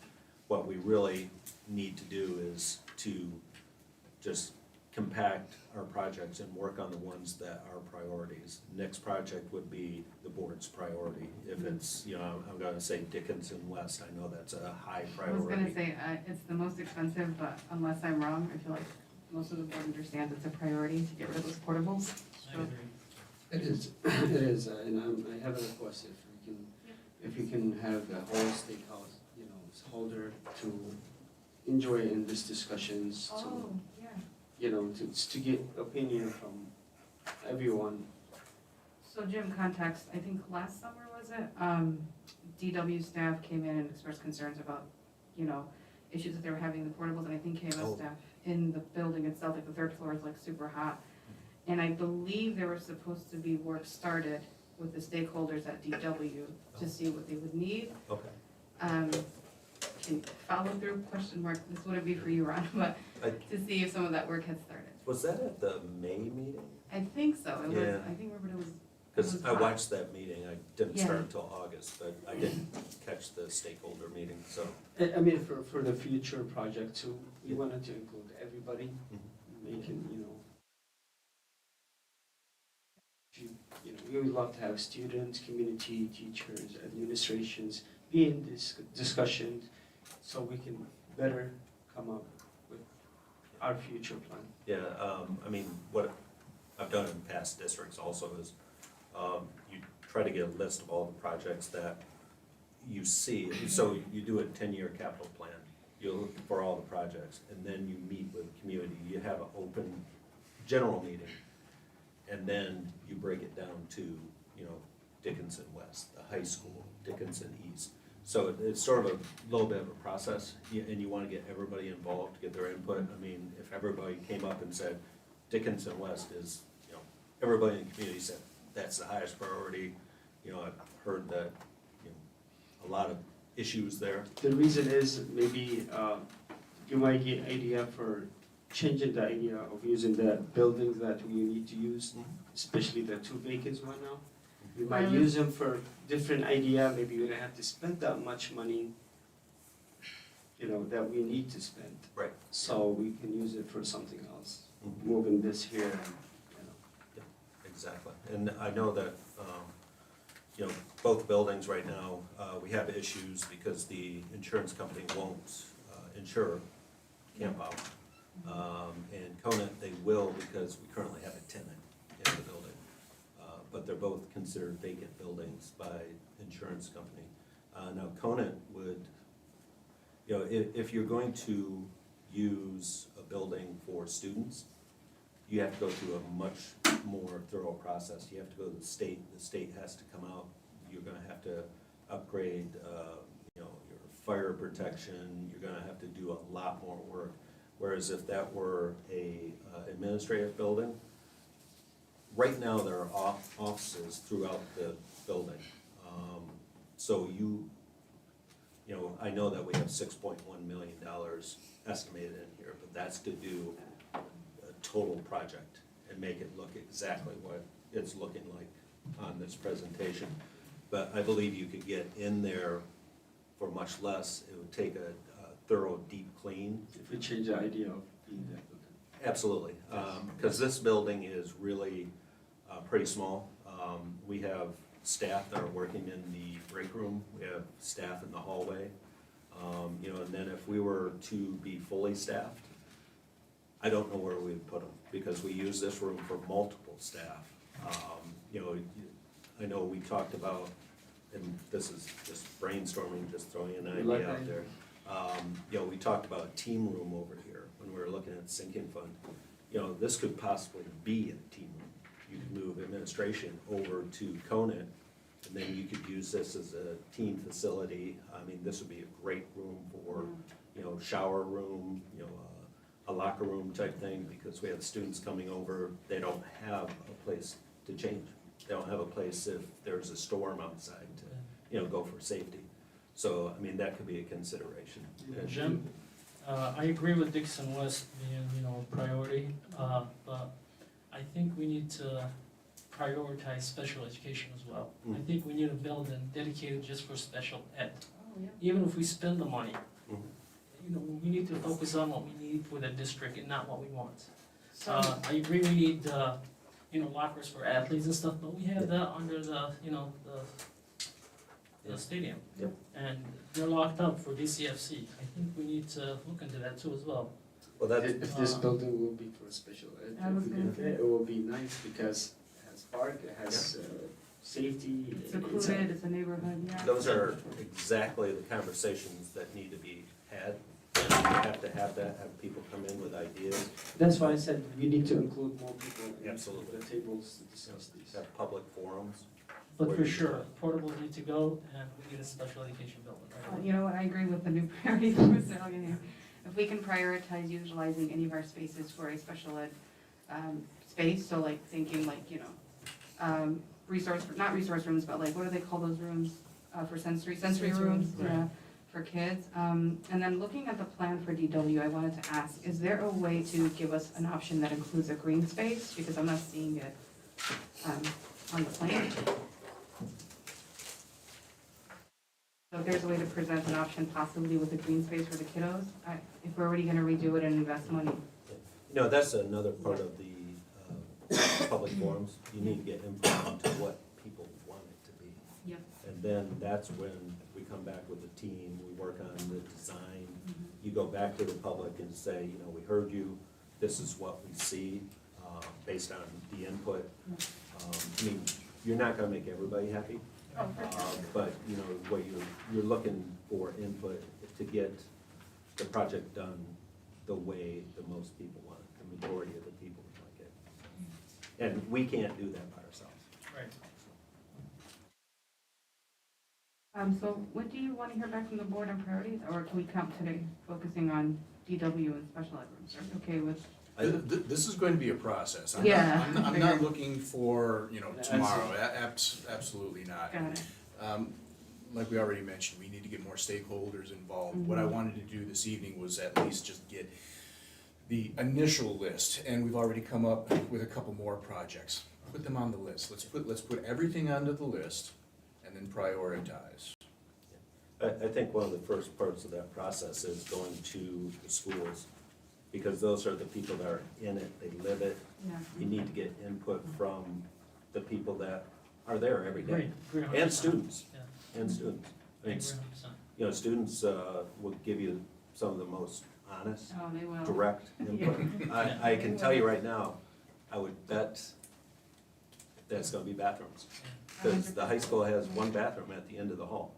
[SPEAKER 9] what we really need to do is to just compact our projects and work on the ones that are priorities. Next project would be the board's priority. If it's, I'm gonna say Dickinson West, I know that's a high
[SPEAKER 2] I was
[SPEAKER 9] priority.
[SPEAKER 2] gonna say, it's the most expensive, but unless I'm wrong, I feel like most of the board understands it's a priority to get rid of those portables.
[SPEAKER 1] I
[SPEAKER 2] So-
[SPEAKER 1] agree.
[SPEAKER 6] It is, and I have a request if we can have the whole steakhouse, holder to enjoy in these discussions,
[SPEAKER 2] Oh, yeah.
[SPEAKER 6] to get opinion from everyone.
[SPEAKER 2] So Jim, context, I think last summer was it, DW staff came in and expressed concerns about, issues that they were having in the portables, and I think KMS
[SPEAKER 3] Oh.
[SPEAKER 2] staff in the building itself, like the 3rd floor is like super hot. And I believe there was supposed to be work started with the stakeholders at DW to see what they would need.
[SPEAKER 9] Okay.
[SPEAKER 2] Can follow through, question mark, this wouldn't be for you, Ron, but
[SPEAKER 9] I-
[SPEAKER 2] to see if some of that work had started.
[SPEAKER 9] Was that at the May meeting?
[SPEAKER 2] I think so, it was,
[SPEAKER 9] Yeah.
[SPEAKER 2] I think Roberta was.
[SPEAKER 9] Because
[SPEAKER 2] was
[SPEAKER 9] I
[SPEAKER 2] hot.
[SPEAKER 9] watched that meeting, I didn't
[SPEAKER 2] Yeah.
[SPEAKER 9] start until August, but I didn't catch the stakeholder meeting, so.
[SPEAKER 6] I mean, for the future project too, we
[SPEAKER 9] Yeah.
[SPEAKER 6] wanted to include everybody, making, we would love to have students, community, teachers, administrations be in this discussion so we can better come up with our future plan.
[SPEAKER 9] Yeah, I mean, what I've done in past districts also is, you try to get a list of all the projects that you see. So you do a 10-year capital plan, you look for all the projects, and then you meet with the community. You have an open general meeting, and then you break it down to, Dickinson West, the high school, Dickinson East. So it's sort of a little bit of a process, and you want to get everybody involved, to get their input. I mean, if everybody came up and said, Dickinson West is, everybody in the community said, that's the highest priority. I've heard that, a lot of issues there.
[SPEAKER 6] The reason is maybe you might get idea for changing the idea of using the buildings that we need to use, especially the two vacant one now. We might use them for different idea, maybe we don't have to spend that much money, that we need to spend.
[SPEAKER 9] Right.
[SPEAKER 6] So we can use it for something else,
[SPEAKER 9] Mhm.
[SPEAKER 6] moving this here and,
[SPEAKER 9] Exactly, and I know that, both buildings right now, we have issues because the insurance company won't insure Camp Out. And Conant, they will because we currently have a tenant in the building. But they're both considered vacant buildings by insurance company. Now Conant would, if you're going to use a building for students, you have to go through a much more thorough process. You have to go to the state has to come out. You're gonna have to upgrade, your fire protection, you're gonna have to do a lot more work. Whereas if that were a administrative building, right now there are offices throughout the building. So I know that we have $6.1 million estimated in here, but that's to do a total project and make it look exactly what it's looking like on this presentation. But I believe you could get in there for much less. It would take a thorough, deep clean.
[SPEAKER 6] if we change the idea of being that building.
[SPEAKER 9] Absolutely, because this building is really pretty small. We have staff that are working in the break room, we have staff in the hallway. And then if we were to be fully staffed, I don't know where we would put them, because we use this room for multiple staff. I know we talked about, and this is just brainstorming, just throwing an idea out there. We talked about a team room over here when we were looking at the sinking fund. This could possibly be a team room. You could move administration over to Conant, and then you could use this as a team facility. I mean, this would be a great room for, shower room, a locker room type thing, because we have students coming over, they don't have a place to change. They don't have a place if there's a storm outside to, go for safety. So, I mean, that could be a consideration.
[SPEAKER 1] Jim, I agree with Dixon West being, priority, but I think we need to prioritize special education as well. I think we need a building dedicated just for special ed.
[SPEAKER 2] Oh, yeah.
[SPEAKER 1] Even if we spend the money,
[SPEAKER 9] Mhm.
[SPEAKER 1] we need to focus on what we need for the district and not what we want.
[SPEAKER 2] So,
[SPEAKER 1] I agree we need, lockers for athletes and stuff, but we have that under the stadium.
[SPEAKER 9] Yep.
[SPEAKER 1] And they're locked up for DCFC. I think we need to look into that too as well.
[SPEAKER 9] Well, that's,
[SPEAKER 6] If this building will be for special ed,
[SPEAKER 2] I was gonna say.
[SPEAKER 6] it will be nice because it has park, it has safety.
[SPEAKER 2] it's secluded, it's a neighborhood, yeah.
[SPEAKER 9] those are exactly the conversations that need to be had. You have to have that, have people come in with ideas,
[SPEAKER 6] That's why I said we need to include more people in
[SPEAKER 9] Absolutely.
[SPEAKER 6] the tables to discuss these.
[SPEAKER 9] have public forums.
[SPEAKER 1] But for sure, portables need to go, and we need a special education building, right?
[SPEAKER 2] You know what, I agree with the new priorities for Mr. Elgin here. If we can prioritize utilizing any of our spaces for a special ed space, so like thinking like, not resource rooms, but like, what do they call those rooms? For sensory
[SPEAKER 4] Sensory
[SPEAKER 2] rooms,
[SPEAKER 1] rooms.
[SPEAKER 2] yeah, for kids. And then looking at the plan for DW, I wanted to ask, is there a way to give us an option that includes a green space? Because I'm not seeing it, on the plan. So if there's a way to present an option possibly with a green space for the kiddos, if we're already gonna redo it and invest money.
[SPEAKER 9] You know, that's another part of the public forums. You need to get input into what people want it to be.
[SPEAKER 2] Yep.
[SPEAKER 9] And then that's when we come back with a team, we work on the design. You go back to the public and say, you know, we heard you, this is what we see, based on the input. I mean, you're not gonna make everybody happy,
[SPEAKER 2] Oh, for sure.
[SPEAKER 9] but, you know, what you're looking for input to get the project done the way the most people want it, the majority of the people like it. And we can't do that by ourselves.
[SPEAKER 1] Right.
[SPEAKER 2] So what do you want to hear back from the board on priorities, or can we count today, focusing on DW and special ed rooms? Are you okay with?
[SPEAKER 11] This is going to be a process.
[SPEAKER 2] Yeah.
[SPEAKER 11] I'm not looking for, tomorrow, absolutely not.
[SPEAKER 2] Got it.
[SPEAKER 11] Like we already mentioned, we need to get more stakeholders involved. What I wanted to do this evening was at least just get the initial list, and we've already come up with a couple more projects. Put them on the list. Let's put everything onto the list and then prioritize.
[SPEAKER 9] I think one of the first parts of that process is going to the schools, because those are the people that are in it, they live it.
[SPEAKER 2] Yeah.
[SPEAKER 9] You need to get input from the people that are there every day.
[SPEAKER 1] Great.
[SPEAKER 9] And students,
[SPEAKER 1] Yeah.
[SPEAKER 9] and students.
[SPEAKER 1] I agree
[SPEAKER 9] It's,
[SPEAKER 1] 100%.
[SPEAKER 9] you know, students will give you some of the most honest,
[SPEAKER 2] Oh, they will.
[SPEAKER 9] direct input. I can tell you right now, I would bet that's gonna be bathrooms. Because the high school has one bathroom at the end of the hall.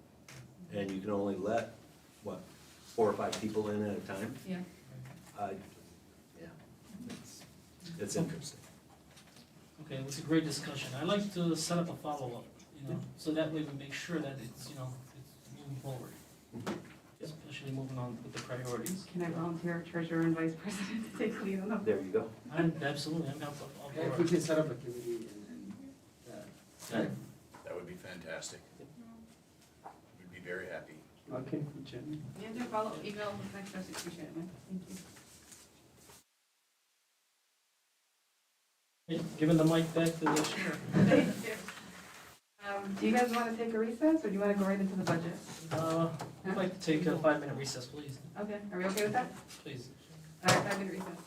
[SPEAKER 9] And you can only let, 4 or 5 people in at a time?
[SPEAKER 2] Yeah.
[SPEAKER 9] Yeah, it's interesting.
[SPEAKER 1] Okay, it was a great discussion. I'd like to set up a follow-up, so that way we make sure that it's moving forward. Especially moving on with the priorities.
[SPEAKER 2] Can I volunteer treasurer and vice president to take lead on them?
[SPEAKER 9] There you go.
[SPEAKER 1] Absolutely, I'm up
[SPEAKER 6] If we
[SPEAKER 1] for
[SPEAKER 6] can set up a committee and
[SPEAKER 1] it.
[SPEAKER 11] That would be fantastic. We'd be very happy.
[SPEAKER 6] okay, Chairman.
[SPEAKER 2] Yeah, do follow, email with next steps, appreciate it, man. Thank you.
[SPEAKER 1] Okay, giving the mic back to the chair.
[SPEAKER 2] Thank you. Do you guys want to take a recess, or do you want to go right into the budget?
[SPEAKER 1] I'd like to take a 5-minute recess, please.
[SPEAKER 2] Okay, are we okay with that?
[SPEAKER 1] Please.
[SPEAKER 2] All right, 5-minute recess.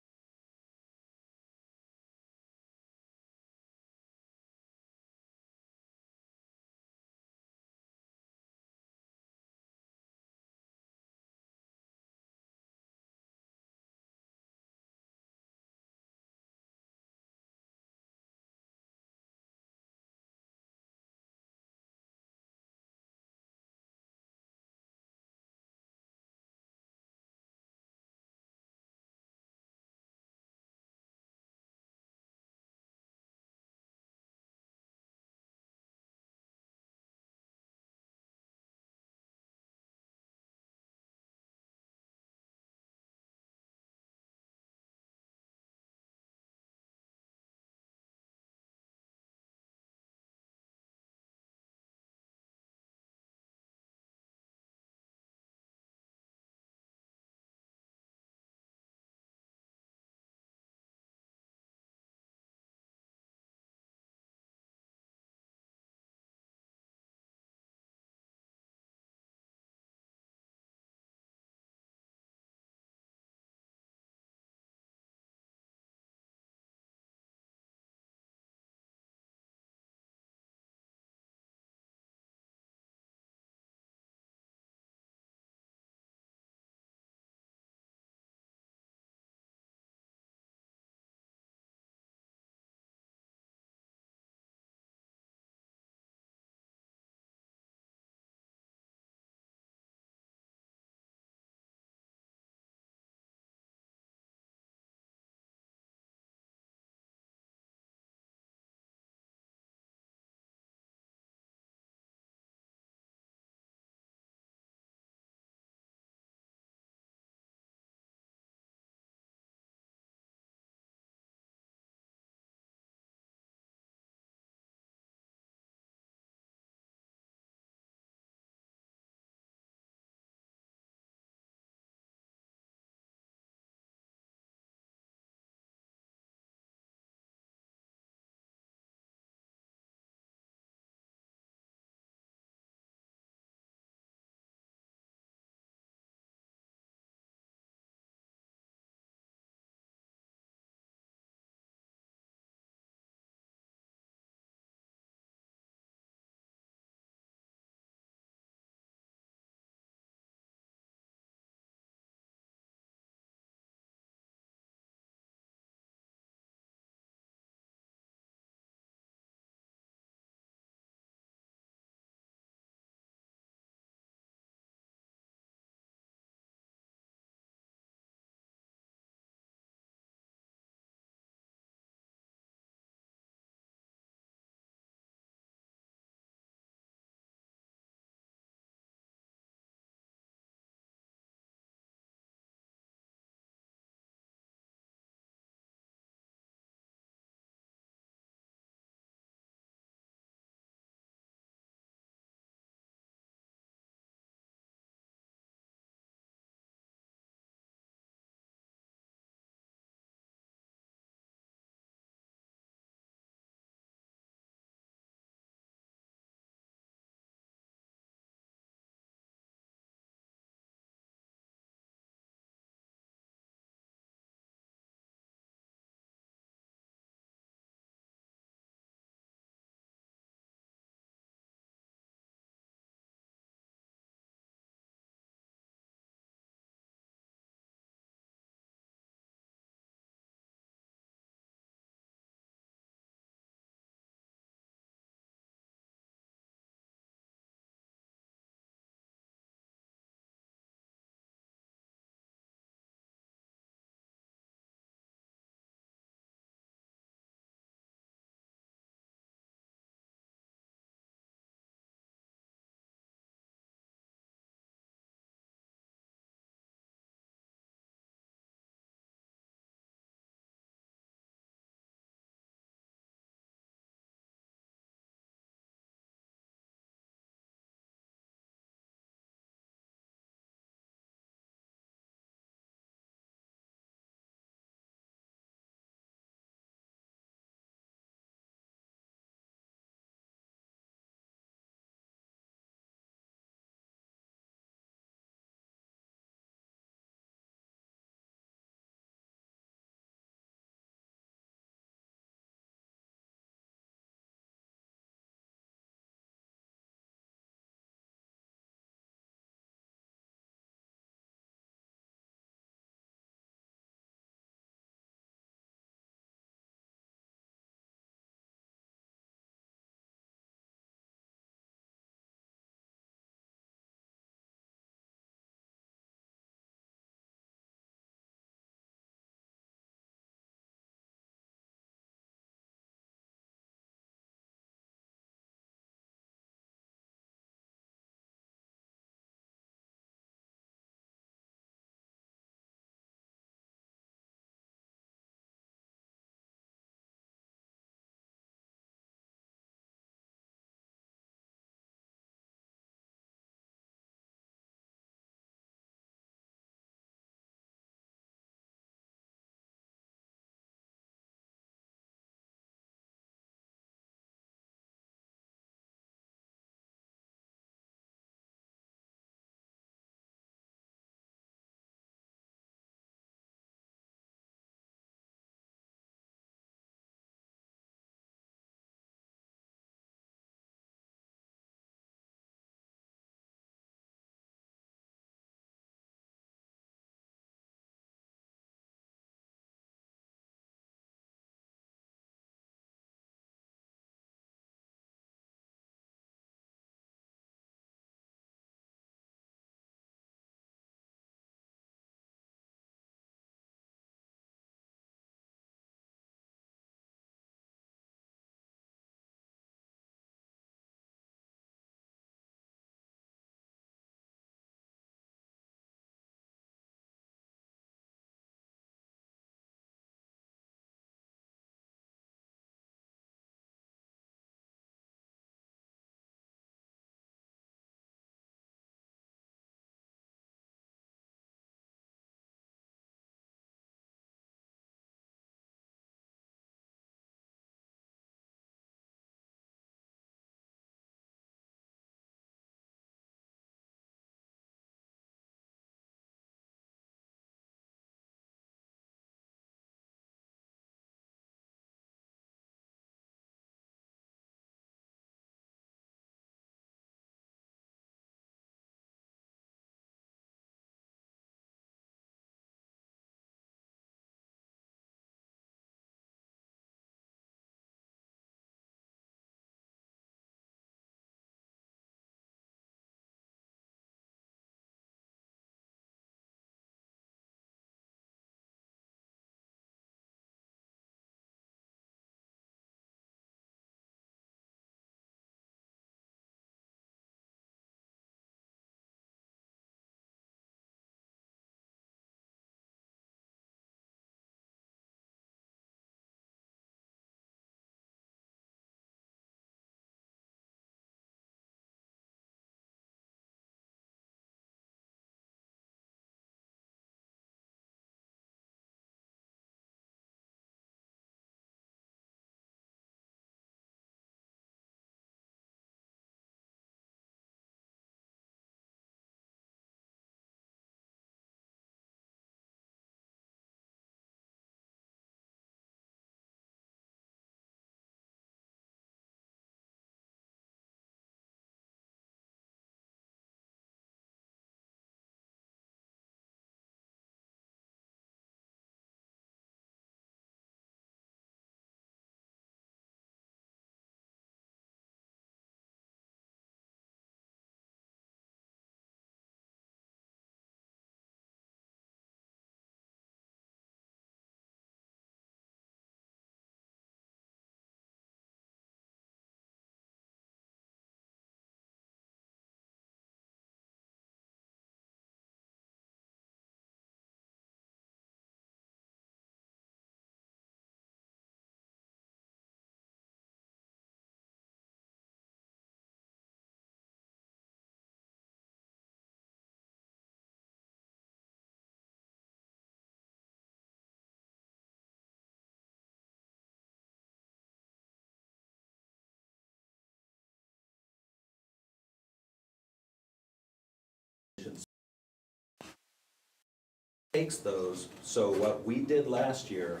[SPEAKER 9] takes those, so what we did last year,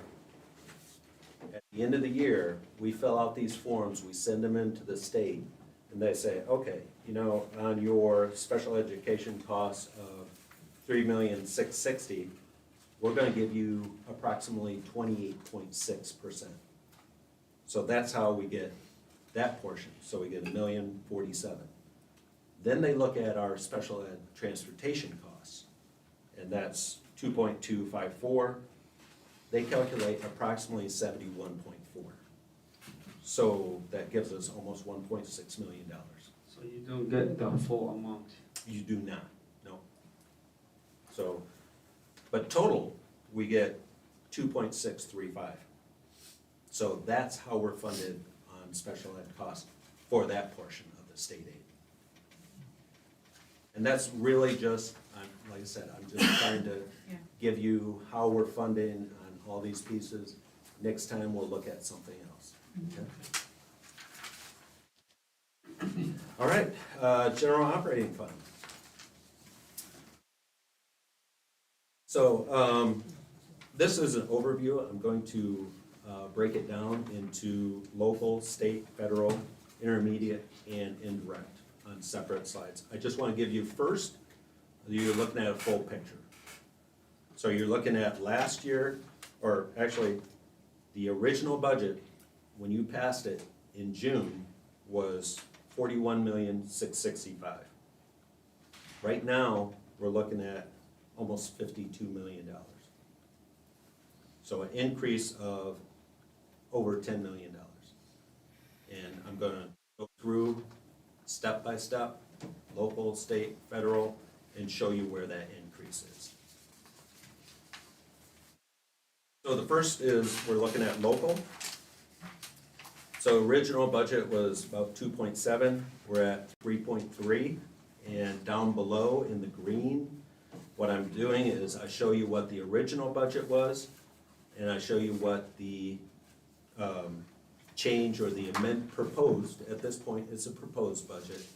[SPEAKER 9] at the end of the year, we fill out these forms, we send them into the state, and they say, okay, you know, on your special education costs of $3,660,000, we're gonna give you approximately 28.6%. So that's how we get that portion, so we get $1,047,000. Then they look at our special ed transportation costs, and that's 2.254. They calculate approximately 71.4. So that gives us almost $1.6 million.
[SPEAKER 6] So you don't get the full amount.
[SPEAKER 9] You do not, no. So, but total, we get 2.635. So that's how we're funded on special ed costs for that portion of the state aid. And that's really just, like I said, I'm just trying to
[SPEAKER 2] Yeah.
[SPEAKER 9] give you how we're funding on all these pieces. Next time, we'll look at something else. Okay? All right, general operating fund. So, this is an overview. I'm going to break it down into local, state, federal, intermediate, and indirect on separate slides. I just want to give you first, you're looking at a full picture. So you're looking at last year, or actually, the original budget, when you passed it in June, was $41,665,000. Right now, we're looking at almost $52 million. So an increase of over $10 million. And I'm gonna go through step by step, local, state, federal, and show you where that increase is. So the first is, we're looking at local. So original budget was about 2.7, we're at 3.3, and down below in the green, what I'm doing is I show you what the original budget was, and I show you what the change or the amendment proposed, at this point it's a proposed budget,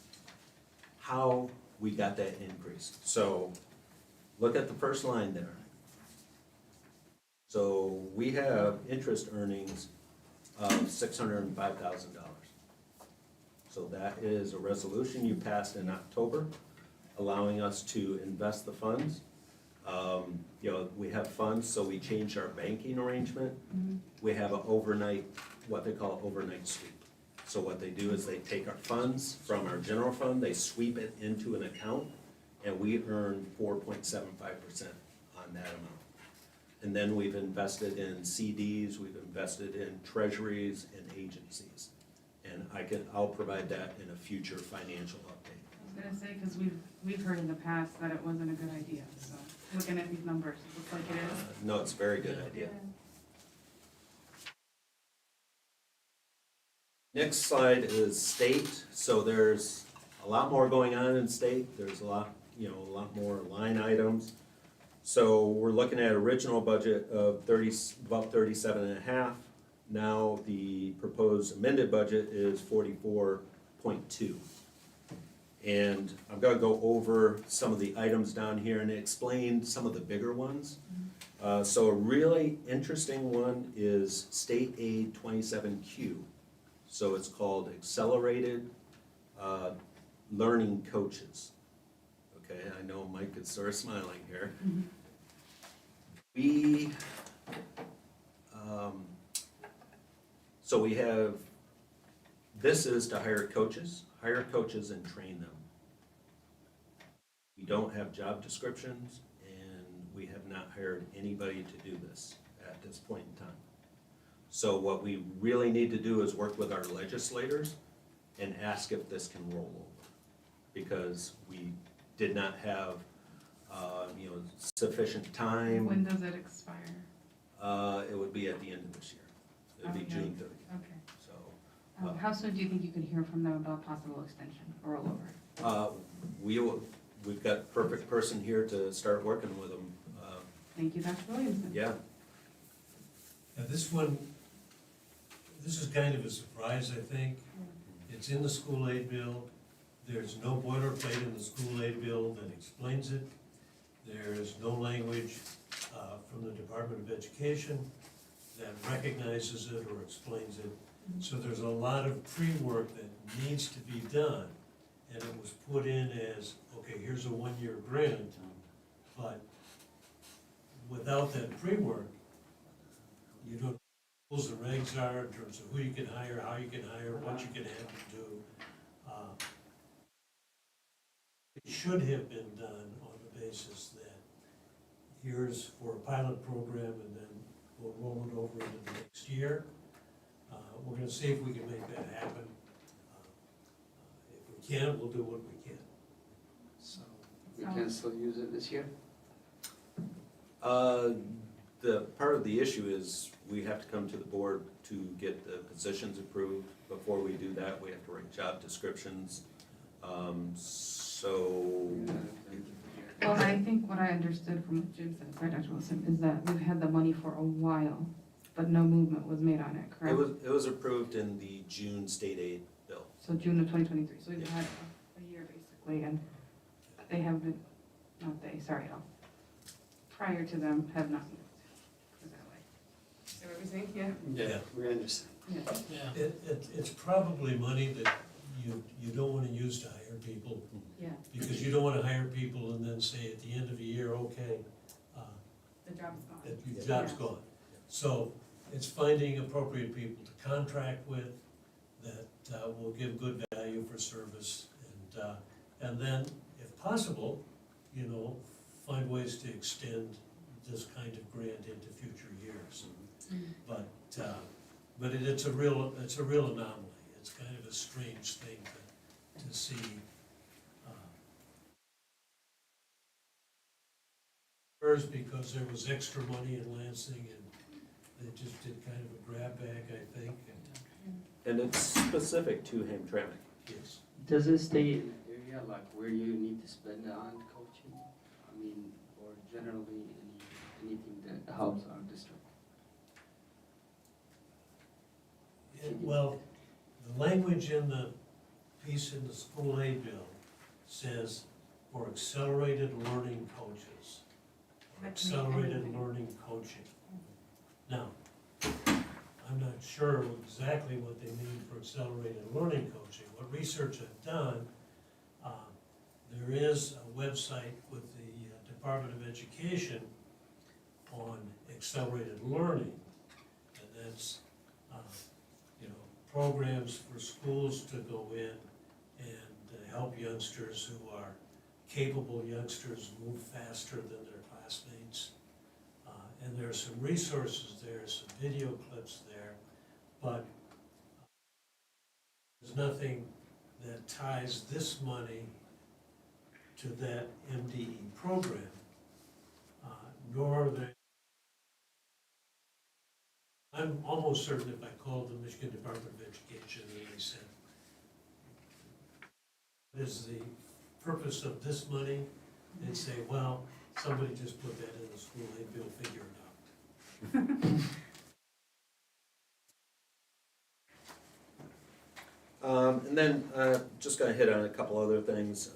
[SPEAKER 9] how we got that increase. So look at the first line there. So we have interest earnings of $605,000. So that is a resolution you passed in October, allowing us to invest the funds. You know, we have funds, so we changed our banking arrangement. We have an overnight, what they call overnight sweep. So what they do is they take our funds from our general fund, they sweep it into an account, and we earn 4.75% on that amount. And then we've invested in CDs, we've invested in treasuries and agencies. And I'll provide that in a future financial update.
[SPEAKER 2] I was gonna say, because we've heard in the past that it wasn't a good idea, so looking at these numbers, it looks like it is.
[SPEAKER 9] No, it's a very good idea. Next slide is state. So there's a lot more going on in state. There's a lot more line items. So we're looking at original budget of about 37.5. Now the proposed amended budget is 44.2. And I'm gonna go over some of the items down here and explain some of the bigger ones. So a really interesting one is State Aid 27Q. So it's called Accelerated Learning Coaches. Okay, I know Mike is sort of smiling here. So we have, this is to hire coaches and train them. We don't have job descriptions, and we have not hired anybody to do this at this point in time. So what we really need to do is work with our legislators and ask if this can roll over, because we did not have, sufficient time.
[SPEAKER 2] When does it expire?
[SPEAKER 9] It would be at the end of this year. It would be
[SPEAKER 2] Okay.
[SPEAKER 9] June 30th,
[SPEAKER 2] Okay.
[SPEAKER 9] so.
[SPEAKER 2] How soon do you think you can hear from them about possible extension or rollover?
[SPEAKER 9] We've got perfect person here to start working with them.
[SPEAKER 2] Thank you, Dr. Williamson.
[SPEAKER 9] Yeah,
[SPEAKER 7] Now, this one, this is kind of a surprise, I think. It's in the school aid bill. There's no boilerplate in the school aid bill that explains it. There's no language from the Department of Education that recognizes it or explains it. So there's a lot of pre-work that needs to be done, and it was put in as, okay, here's a one-year grant, but without that pre-work, you don't know what the regs are in terms of who you can hire, how you can hire, what you can have to do. It should have been done on the basis that here's for a pilot program and then we'll roll it over into the next year. We're gonna see if we can make that happen. If we can, we'll do what we can.
[SPEAKER 6] So we can still use it this year?
[SPEAKER 9] The part of the issue is we have to come to the board to get the positions approved. Before we do that, we have to write job descriptions. So,
[SPEAKER 2] Well, I think what I understood from what Jim said, sorry, Dr. Wilson, is that we've had the money for a while, but no movement was made on it, correct?
[SPEAKER 9] it was approved in the June state aid bill.
[SPEAKER 2] So June of 2023, so we've had a year basically, and they haven't, not they, sorry, prior to them have not moved. Put it that way. See what we're saying? Yeah?
[SPEAKER 7] Yeah.
[SPEAKER 6] We understand.
[SPEAKER 2] Yeah.
[SPEAKER 1] Yeah.
[SPEAKER 7] It's probably money that you don't wanna use to hire people,
[SPEAKER 2] Yeah,
[SPEAKER 7] because you don't wanna hire people and then say at the end of the year, okay,
[SPEAKER 2] the job is gone.
[SPEAKER 7] that your job's gone. So it's finding appropriate people to contract with that will give good value for service, and then, if possible, you know, find ways to extend this kind of grant into future years. But it's a real anomaly. It's kind of a strange thing to see. First, because there was extra money in Lansing, and they just did kind of a grab bag, I think,
[SPEAKER 9] And it's specific to Hamtramck.
[SPEAKER 7] yes.
[SPEAKER 6] Does it state in the area, like where you need to spend it on coaching? I mean, or generally anything that helps our district?
[SPEAKER 7] Well, the language in the piece in the school aid bill says for accelerated learning coaches, or accelerated learning coaching. Now, I'm not sure exactly what they mean for accelerated learning coaching. What research I've done, there is a website with the Department of Education on accelerated learning, and that's, you know, programs for schools to go in and help youngsters who are capable youngsters move faster than their classmates. And there are some resources there, some video clips there, but there's nothing that ties this money to that MDE program, nor the. I'm almost certain if I called the Michigan Department of Education and they said, what is the purpose of this money? They'd say, well, somebody just put that in the school aid bill, figure it out.
[SPEAKER 9] And then, just gonna hit on a couple other things.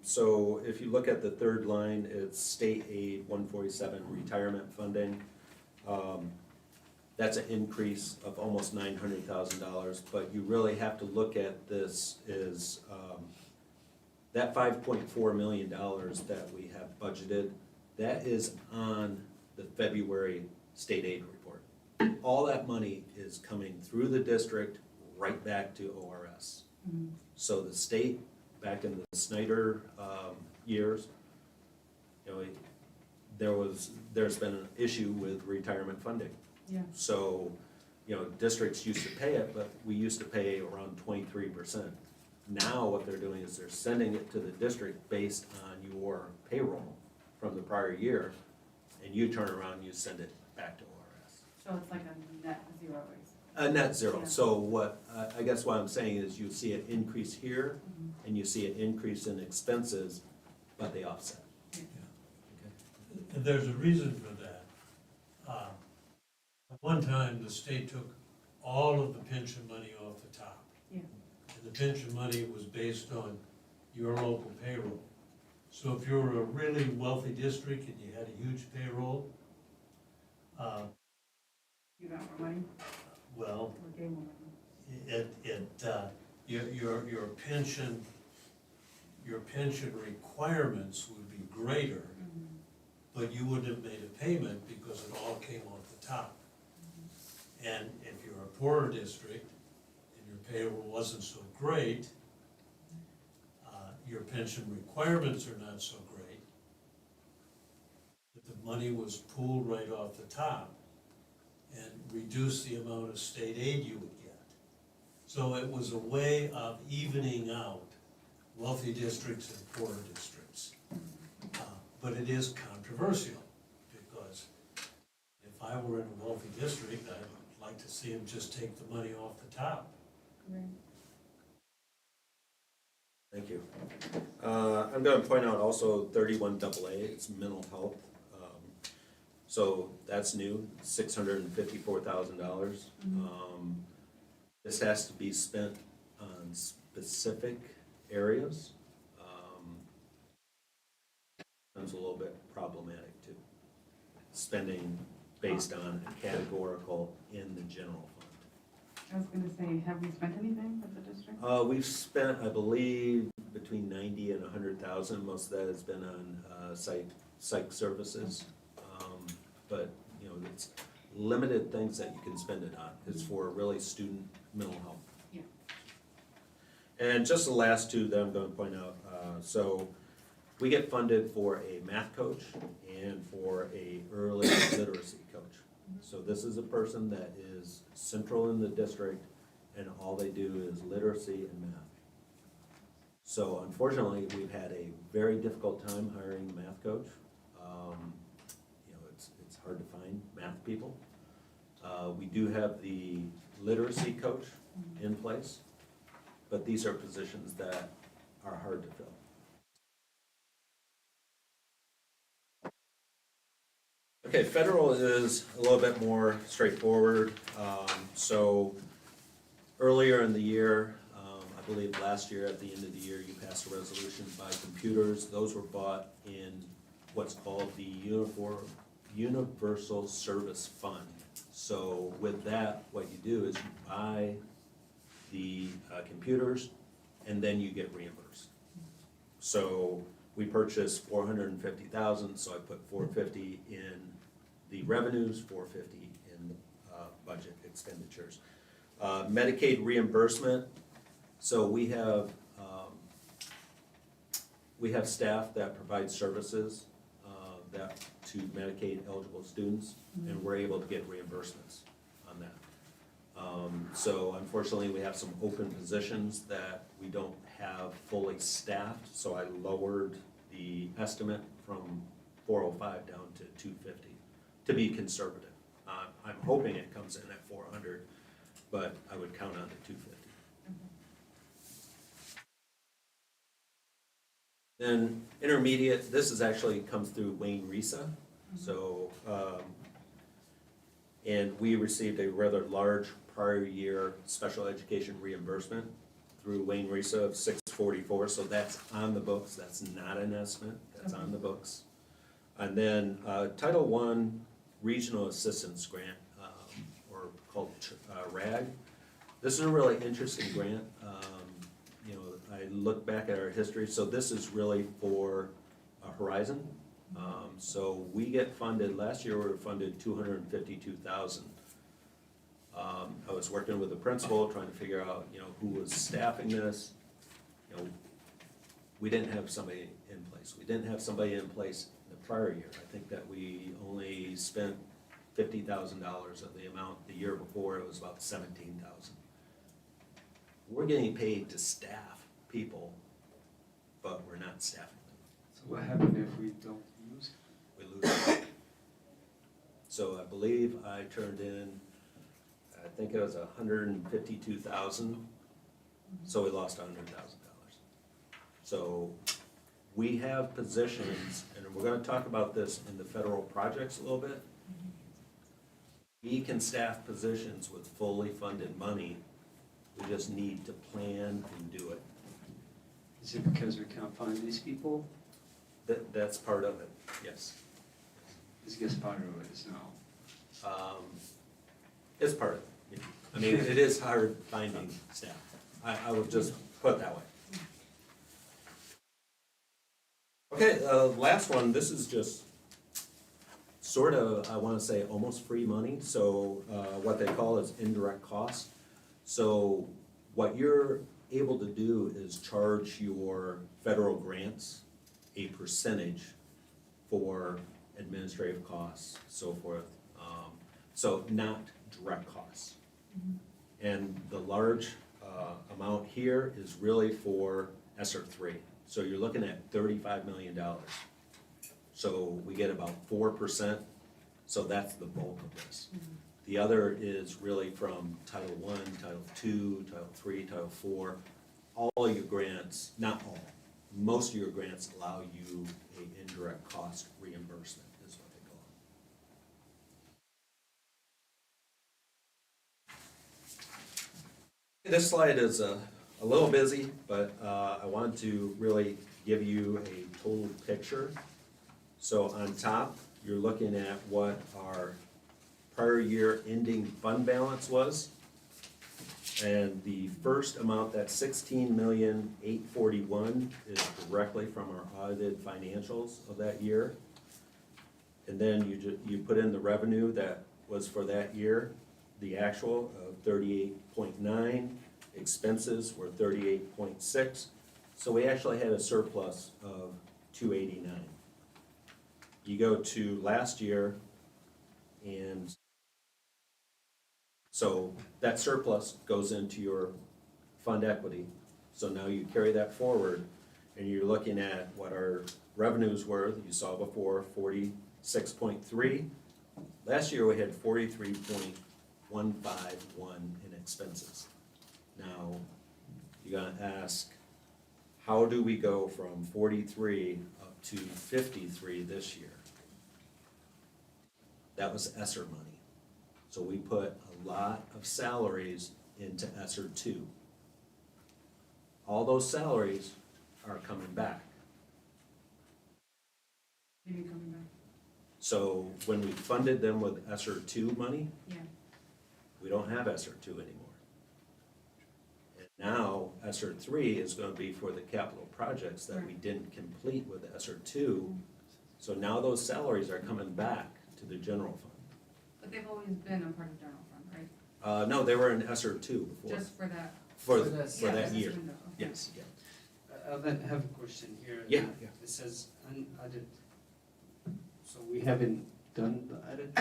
[SPEAKER 9] So if you look at the third line, it's state aid 147 retirement funding. That's an increase of almost $900,000, but you really have to look at this is, that $5.4 million that we have budgeted, that is on the February state aid report. All that money is coming through the district right back to ORS. So the state, back in the Snyder years, you know, there's been an issue with retirement funding.
[SPEAKER 2] Yeah.
[SPEAKER 9] So, you know, districts used to pay it, but we used to pay around 23%. Now what they're doing is they're sending it to the district based on your payroll from the prior year, and you turn around and you send it back to ORS.
[SPEAKER 2] So it's like a net zero raise.
[SPEAKER 9] A net zero.
[SPEAKER 2] Yeah.
[SPEAKER 9] So what, I guess what I'm saying is you see an increase here, and you see an increase in expenses, but they offset.
[SPEAKER 7] And there's a reason for that. At one time, the state took all of the pension money off the top.
[SPEAKER 2] Yeah.
[SPEAKER 7] And the pension money was based on your local payroll. So if you were a really wealthy district and you had a huge payroll,
[SPEAKER 2] You got more money?
[SPEAKER 7] Well,
[SPEAKER 2] Or gave more money?
[SPEAKER 7] your pension requirements would be greater, but you wouldn't have made a payment because it all came off the top. And if you're a poorer district and your payroll wasn't so great, your pension requirements are not so great, but the money was pulled right off the top and reduced the amount of state aid you would get. So it was a way of evening out wealthy districts and poorer districts. But it is controversial, because if I were in a wealthy district, I'd like to see them just take the money off the top.
[SPEAKER 2] Right.
[SPEAKER 9] Thank you. I'm gonna point out also 31AA, it's mental health. So that's new, $654,000. This has to be spent on specific areas. It's a little bit problematic too. Spending based on a categorical in the general fund.
[SPEAKER 2] I was gonna say, have we spent anything with the district?
[SPEAKER 9] We've spent, I believe, between 90 and 100,000. Most of that has been on psych services. But, you know, it's limited things that you can spend it on. It's for really student mental health.
[SPEAKER 2] Yeah.
[SPEAKER 9] And just the last two that I'm going to point out. So we get funded for a math coach and for a early literacy coach. So this is a person that is central in the district, and all they do is literacy and math. So unfortunately, we've had a very difficult time hiring a math coach. You know, it's hard to find math people. We do have the literacy coach in place, but these are positions that are hard to fill. Okay, federal is a little bit more straightforward. So earlier in the year, I believe last year, at the end of the year, you passed a resolution to buy computers. Those were bought in what's called the Universal Service Fund. So with that, what you do is you buy the computers and then you get reimbursed. So we purchased 450,000, so I put 450 in the revenues, 450 in budget expenditures. Medicaid reimbursement, so we have staff that provide services that to Medicaid eligible students, and we're able to get reimbursements on that. So unfortunately, we have some open positions that we don't have fully staffed, so I lowered the estimate from 405 down to 250 to be conservative. I'm hoping it comes in at 400, but I would count on the 250. Then intermediate, this is actually comes through Wayne Risa. So, and we received a rather large prior year special education reimbursement through Wayne Risa of 644, so that's on the books, that's not an estimate, that's on the books. And then Title I Regional Assistance Grant, or called RAG. This is a really interesting grant. You know, I look back at our history, so this is really for Horizon. So we get funded, last year we were funded 252,000. I was working with the principal, trying to figure out, you know, who was staffing this. You know, we didn't have somebody in place. We didn't have somebody in place the prior year. I think that we only spent $50,000 of the amount. The year before, it was about 17,000. We're getting paid to staff people, but we're not staffing them.
[SPEAKER 6] So what happens if we don't use?
[SPEAKER 9] We lose it. So I believe I turned in, I think it was 152,000, so we lost $100,000. So we have positions, and we're gonna talk about this in the federal projects a little bit. We can staff positions with fully funded money. We just need to plan and do it.
[SPEAKER 6] Is it because we can't find these people?
[SPEAKER 9] That's part of it, yes.
[SPEAKER 6] This gets part of it is now.
[SPEAKER 9] It's part of it. I mean, it is hard finding staff. I would just put it that way. Okay, last one, this is just sort of, I wanna say, almost free money, so, what they call is indirect cost. So, what you're able to do is charge your federal grants a percentage for administrative costs, so forth. So not direct costs. And the large, amount here is really for ESSER three. So you're looking at $35 million. So we get about 4%, so that's the bulk of this. The other is really from Title I, Title II, Title III, Title IV. All your grants, not all, most of your grants allow you an indirect cost reimbursement, is what they call it. This slide is a little busy, but I want to really give you a total picture. So on top, you're looking at what our prior year ending fund balance was. And the first amount, that $16,841,000, is directly from our audited financials of that year. And then you put in the revenue that was for that year, the actual of 38.9, expenses were 38.6. So we actually had a surplus of 289. You go to last year, and so that surplus goes into your fund equity. So now you carry that forward, and you're looking at what our revenues were, that you saw before, 46.3. Last year, we had 43.151 in expenses. Now, you're gonna ask, how do we go from 43 up to 53 this year? That was ESSER money. So we put a lot of salaries into ESSER 2. All those salaries are coming back.
[SPEAKER 2] Maybe coming back.
[SPEAKER 9] So when we funded them with ESSER 2 money,
[SPEAKER 2] Yeah.
[SPEAKER 9] we don't have ESSER 2 anymore. And now ESSER 3 is gonna be for the capital projects that we didn't complete with ESSER 2. So now those salaries are coming back to the general fund.
[SPEAKER 2] But they've always been a part of general fund, right?
[SPEAKER 9] No, they were in ESSER 2 before,
[SPEAKER 2] Just for that.
[SPEAKER 9] for
[SPEAKER 2] Yeah,
[SPEAKER 9] that
[SPEAKER 2] this
[SPEAKER 9] year.
[SPEAKER 2] window, okay.
[SPEAKER 9] Yes, yeah.
[SPEAKER 6] I have a question here.
[SPEAKER 9] Yeah, yeah.
[SPEAKER 6] It says unadded, so we haven't done the audit?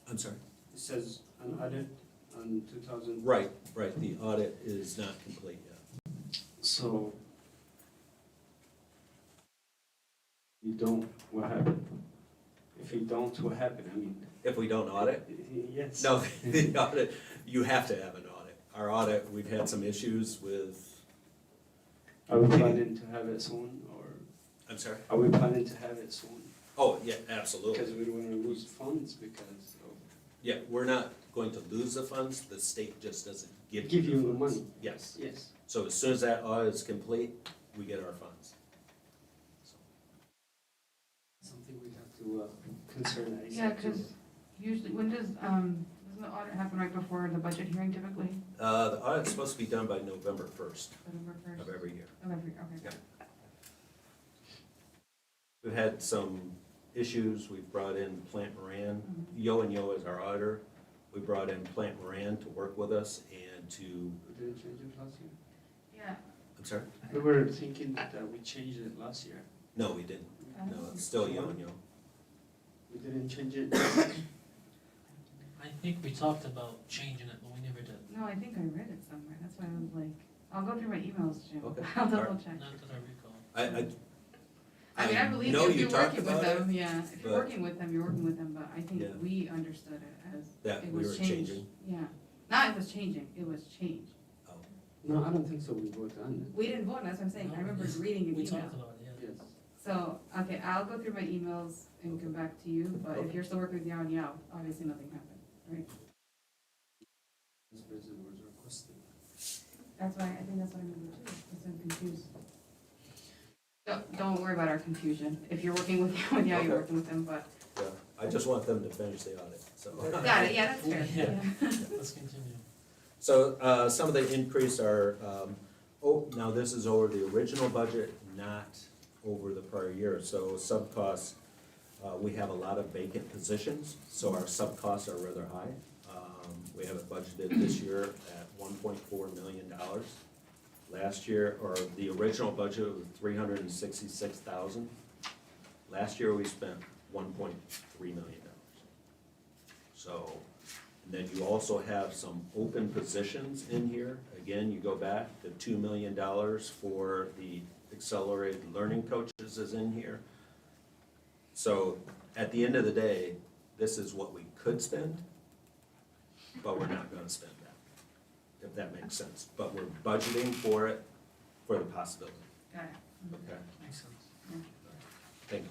[SPEAKER 9] I'm sorry.
[SPEAKER 6] It says unadded on 2000.
[SPEAKER 9] Right, the audit is not complete yet.
[SPEAKER 6] So you don't, what happened? If you don't, what happened? I mean.
[SPEAKER 9] If we don't audit?
[SPEAKER 6] Yes.
[SPEAKER 9] No, the audit, you have to have an audit. Our audit, we've had some issues with,
[SPEAKER 6] Are we planning to have it soon, or
[SPEAKER 9] I'm sorry?
[SPEAKER 6] are we planning to have it soon?
[SPEAKER 9] Oh, yeah, absolutely.
[SPEAKER 6] Because we don't want to lose funds because of.
[SPEAKER 9] Yeah, we're not going to lose the funds, the state just doesn't give
[SPEAKER 6] Give
[SPEAKER 9] you
[SPEAKER 6] you
[SPEAKER 9] the
[SPEAKER 6] the
[SPEAKER 9] funds.
[SPEAKER 6] money.
[SPEAKER 9] Yes,
[SPEAKER 6] Yes.
[SPEAKER 9] so as soon as that audit is complete, we get our funds. So,
[SPEAKER 6] Something we have to concern.
[SPEAKER 2] Yeah, because usually, when doesn't the audit happen right before the budget hearing typically?
[SPEAKER 9] the audit's supposed to be done by November 1st
[SPEAKER 2] November
[SPEAKER 9] of
[SPEAKER 2] 1st?
[SPEAKER 9] every year.
[SPEAKER 2] Of every, okay.
[SPEAKER 9] Yeah. We've had some issues, we've brought in Plant Moran, Yo and Yo is our auditor. We brought in Plant Moran to work with us and to,
[SPEAKER 6] We didn't change it last year?
[SPEAKER 2] Yeah.
[SPEAKER 9] I'm sorry?
[SPEAKER 6] We were thinking that we changed it last year.
[SPEAKER 9] No, we didn't. No, it's still Yo and Yo.
[SPEAKER 6] We didn't change it.
[SPEAKER 1] I think we talked about changing it, but we never did.
[SPEAKER 2] No, I think I read it somewhere, that's why I was like, I'll go through my emails, Jim.
[SPEAKER 9] Okay.
[SPEAKER 2] I'll
[SPEAKER 9] All right.
[SPEAKER 2] double check.
[SPEAKER 1] Not that I recall.
[SPEAKER 2] I mean, I believe
[SPEAKER 9] know
[SPEAKER 2] you if
[SPEAKER 9] you
[SPEAKER 2] you're
[SPEAKER 9] talked
[SPEAKER 2] working with
[SPEAKER 9] about
[SPEAKER 2] them,
[SPEAKER 9] it,
[SPEAKER 2] yeah, if you're
[SPEAKER 9] but-
[SPEAKER 2] working with them, you're working with them, but I think
[SPEAKER 9] Yeah.
[SPEAKER 2] we understood it as
[SPEAKER 9] That
[SPEAKER 2] it
[SPEAKER 9] we
[SPEAKER 2] was
[SPEAKER 9] were
[SPEAKER 2] changed.
[SPEAKER 9] changing.
[SPEAKER 2] Yeah, not it was changing, it was changed.
[SPEAKER 9] Oh,
[SPEAKER 6] No, I don't think so. We voted on
[SPEAKER 2] We didn't vote, that's what I'm saying, I remember reading an
[SPEAKER 1] We
[SPEAKER 2] email.
[SPEAKER 1] talked about it,
[SPEAKER 6] it.
[SPEAKER 1] yeah.
[SPEAKER 6] Yes.
[SPEAKER 2] So, okay, I'll go through my emails and come back to you, but if
[SPEAKER 9] Okay.
[SPEAKER 2] you're still working with Yao and Yao, obviously nothing happened, right?
[SPEAKER 6] This president was requesting.
[SPEAKER 2] That's why, I think that's what I remember too, because I'm confused. Don't worry about our confusion, if you're working with Yao and Yao, you're
[SPEAKER 9] Okay.
[SPEAKER 2] working with them, but,
[SPEAKER 9] yeah. I just want them to finish the audit, so.
[SPEAKER 2] Got it, yeah, that's fair.
[SPEAKER 1] Yeah. Let's continue.
[SPEAKER 9] So, some of the increase are, now this is over the original budget, not over the prior year. So sub-costs, we have a lot of vacant positions, so our sub-costs are rather high. We have it budgeted this year at $1.4 million. Last year, or the original budget was $366,000. Last year, we spent $1.3 million. So, and then you also have some open positions in here. Again, you go back, the $2 million for the accelerated learning coaches is in here. So, at the end of the day, this is what we could spend, but we're not gonna spend that, if that makes sense. But we're budgeting for it, for the possibility,
[SPEAKER 2] Got it.
[SPEAKER 9] okay?
[SPEAKER 1] Makes sense.
[SPEAKER 9] Thank you.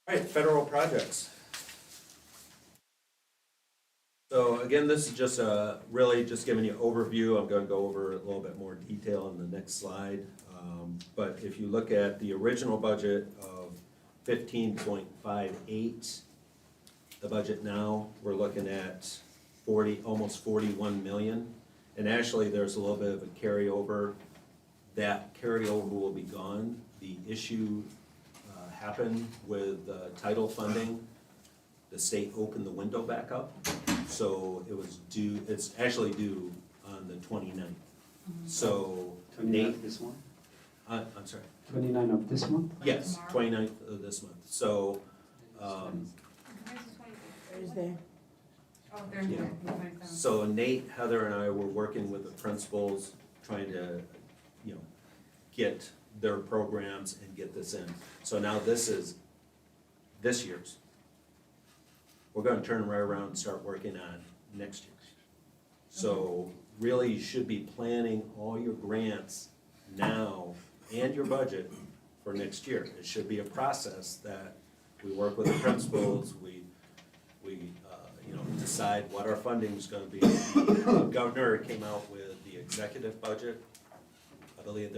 [SPEAKER 9] All right, federal projects. So again, this is just really just giving you an overview. I'm gonna go over a little bit more detail in the next slide. But if you look at the original budget of 15.58, the budget now, we're looking at almost 41 million. And actually, there's a little bit of a carryover. That carryover will be gone. The issue happened with title funding. The state opened the window back up. So it was due, it's actually due on the 29th. So
[SPEAKER 6] 29th
[SPEAKER 9] Nate,
[SPEAKER 6] this month?
[SPEAKER 9] I'm sorry,
[SPEAKER 6] 29 of this month?
[SPEAKER 9] yes,
[SPEAKER 2] Tomorrow?
[SPEAKER 9] 29th of this month. So,
[SPEAKER 8] Thursday.
[SPEAKER 2] Oh, there's
[SPEAKER 9] Yeah.
[SPEAKER 2] the 27th.
[SPEAKER 9] so Nate, Heather, and I were working with the principals, trying to, get their programs and get this in. So now this is this year's. We're gonna turn right around and start working on next year's. So really, you should be planning all your grants now and your budget for next year. It should be a process that we work with the principals, we decide what our funding's gonna be. The governor came out with the executive budget. I believe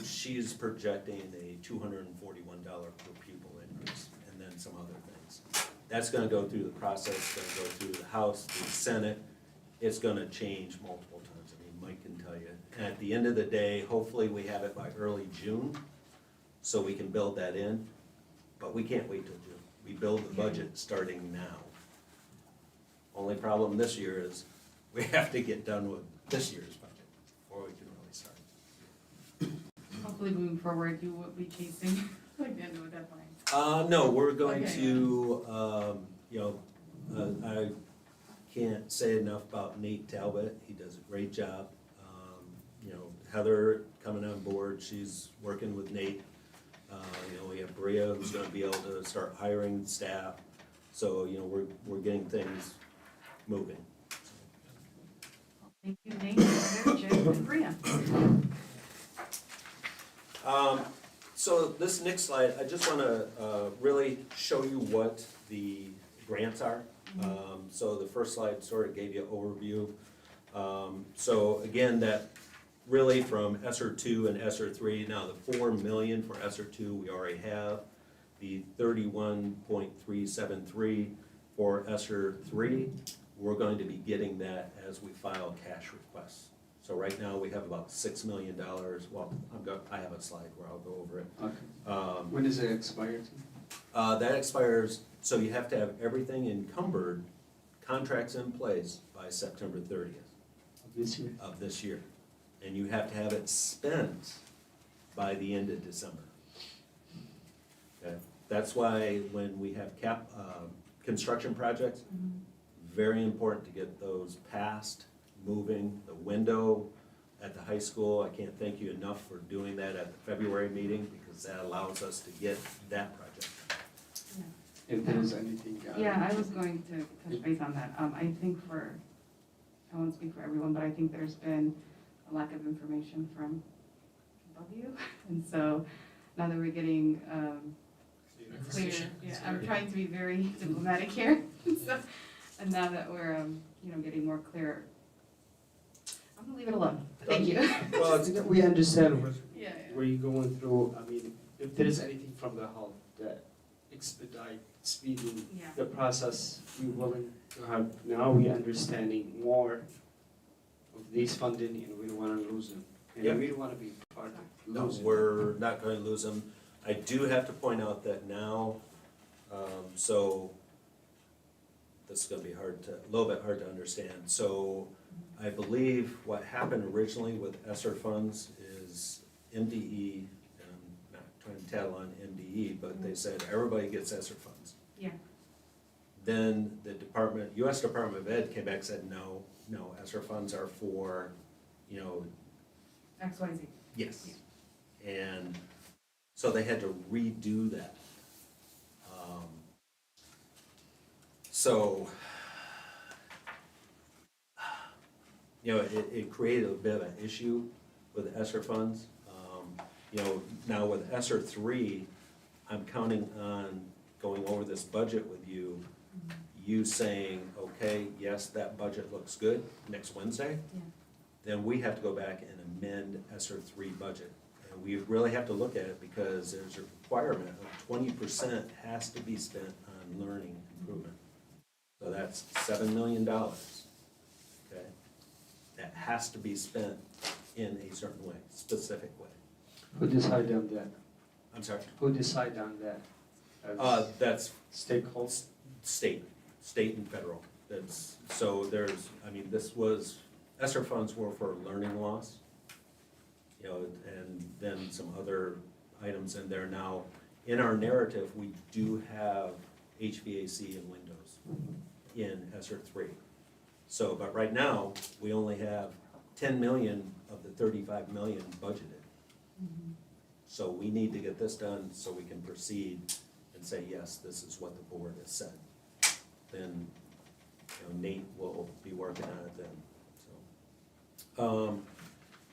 [SPEAKER 9] she's projecting a $241 per pupil increase, and then some other things. That's gonna go through the process, gonna go through the House, the Senate. It's gonna change multiple times. I mean, Mike can tell you. At the end of the day, hopefully we have it by early June, so we can build that in, but we can't wait till June. We build the budget starting now. Only problem this year is we have to get done with this year's budget before we can really start.
[SPEAKER 2] Hopefully moving forward, you won't be chasing like the end of a deadline.
[SPEAKER 9] No, we're going
[SPEAKER 2] Okay.
[SPEAKER 9] to, I can't say enough about Nate Talbot. He does a great job. Heather coming on board, she's working with Nate. We have Bria who's gonna be able to start hiring staff. So, we're getting things moving.
[SPEAKER 2] Thank you, Nate, Heather, Jim, and Bria.
[SPEAKER 9] So this next slide, I just want to really show you what the grants are. So the first slide sort of gave you an overview. So again, that really from ESSER 2 and ESSER 3, now the 4 million for ESSER 2 we already have. The 31.373 for ESSER 3, we're going to be getting that as we file cash requests. So right now, we have about $6 million. Well, I have a slide where I'll go over it.
[SPEAKER 6] Okay. When does it expire to?
[SPEAKER 9] That expires, so you have to have everything encumbered, contracts in place by September 30th
[SPEAKER 6] This year?
[SPEAKER 9] of this year. And you have to have it spent by the end of December. Okay? That's why when we have construction projects, very important to get those passed, moving. The window at the high school, I can't thank you enough for doing that at the February meeting, because that allows us to get that project.
[SPEAKER 6] If there is anything.
[SPEAKER 2] Yeah, I was going to touch base on that. I think I won't speak for everyone, but I think there's been a lack of information from above you. And so now that we're getting clear, I'm trying to be very diplomatic here. So, and now that we're, getting more clear, I'm gonna leave it alone. Thank you.
[SPEAKER 6] Well, we understand
[SPEAKER 2] Yeah,
[SPEAKER 6] where you're going through. I mean, if there is anything from the health that expedite, speeding
[SPEAKER 2] Yeah.
[SPEAKER 6] the process. We willing to have, now we understanding more of these funding and we don't wanna lose them. And
[SPEAKER 9] Yeah.
[SPEAKER 6] we don't wanna be part of
[SPEAKER 9] No,
[SPEAKER 6] losing them.
[SPEAKER 9] we're not going to lose them. I do have to point out that now, so this is going to be a little bit hard to understand. So I believe what happened originally with ESSER funds is MDE, and I'm not trying to tattle on MDE, but they said everybody gets ESSER funds.
[SPEAKER 2] Yeah.
[SPEAKER 9] Then the US Department of Ed came back and said, no, ESSER funds are for,
[SPEAKER 2] XYZ.
[SPEAKER 9] yes. And so they had to redo that. So, it created a bit of an issue with ESSER funds. Now with ESSER 3, I'm counting on going over this budget with you, you saying, okay, yes, that budget looks good next Wednesday.
[SPEAKER 2] Yeah.
[SPEAKER 9] Then we have to go back and amend ESSER 3 budget. And we really have to look at it because there's a requirement of 20% has to be spent on learning improvement. So that's $7 million, okay? That has to be spent in a certain way, specific way.
[SPEAKER 6] Who decide on that?
[SPEAKER 9] I'm sorry?
[SPEAKER 6] Who decide on that? As
[SPEAKER 9] That's
[SPEAKER 6] stakeholders?
[SPEAKER 9] state and federal. This was, ESSER funds were for learning loss, and then some other items in there. Now, in our narrative, we do have HVAC and windows in ESSER 3. So, but right now, we only have 10 million of the 35 million budgeted. So we need to get this done so we can proceed and say, yes, this is what the board has said. Then, Nate will be working on it then, so.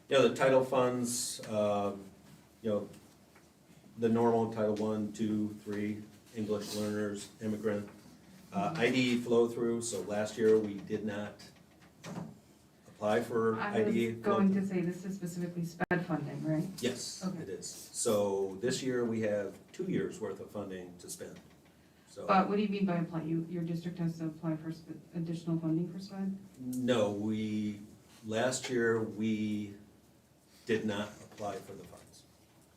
[SPEAKER 9] The title funds, the normal Title I, II, III, English learners, immigrant, IDE flow through, so last year we did not apply for
[SPEAKER 2] I
[SPEAKER 9] IDE.
[SPEAKER 2] was going to say this is specifically SPED funding, right?
[SPEAKER 9] Yes,
[SPEAKER 2] Okay.
[SPEAKER 9] it is. So this year we have 2 years' worth of funding to spend. So,
[SPEAKER 2] But what do you mean by apply? Your district has to apply for additional funding for SPED?
[SPEAKER 9] no, last year we did not apply for the funds.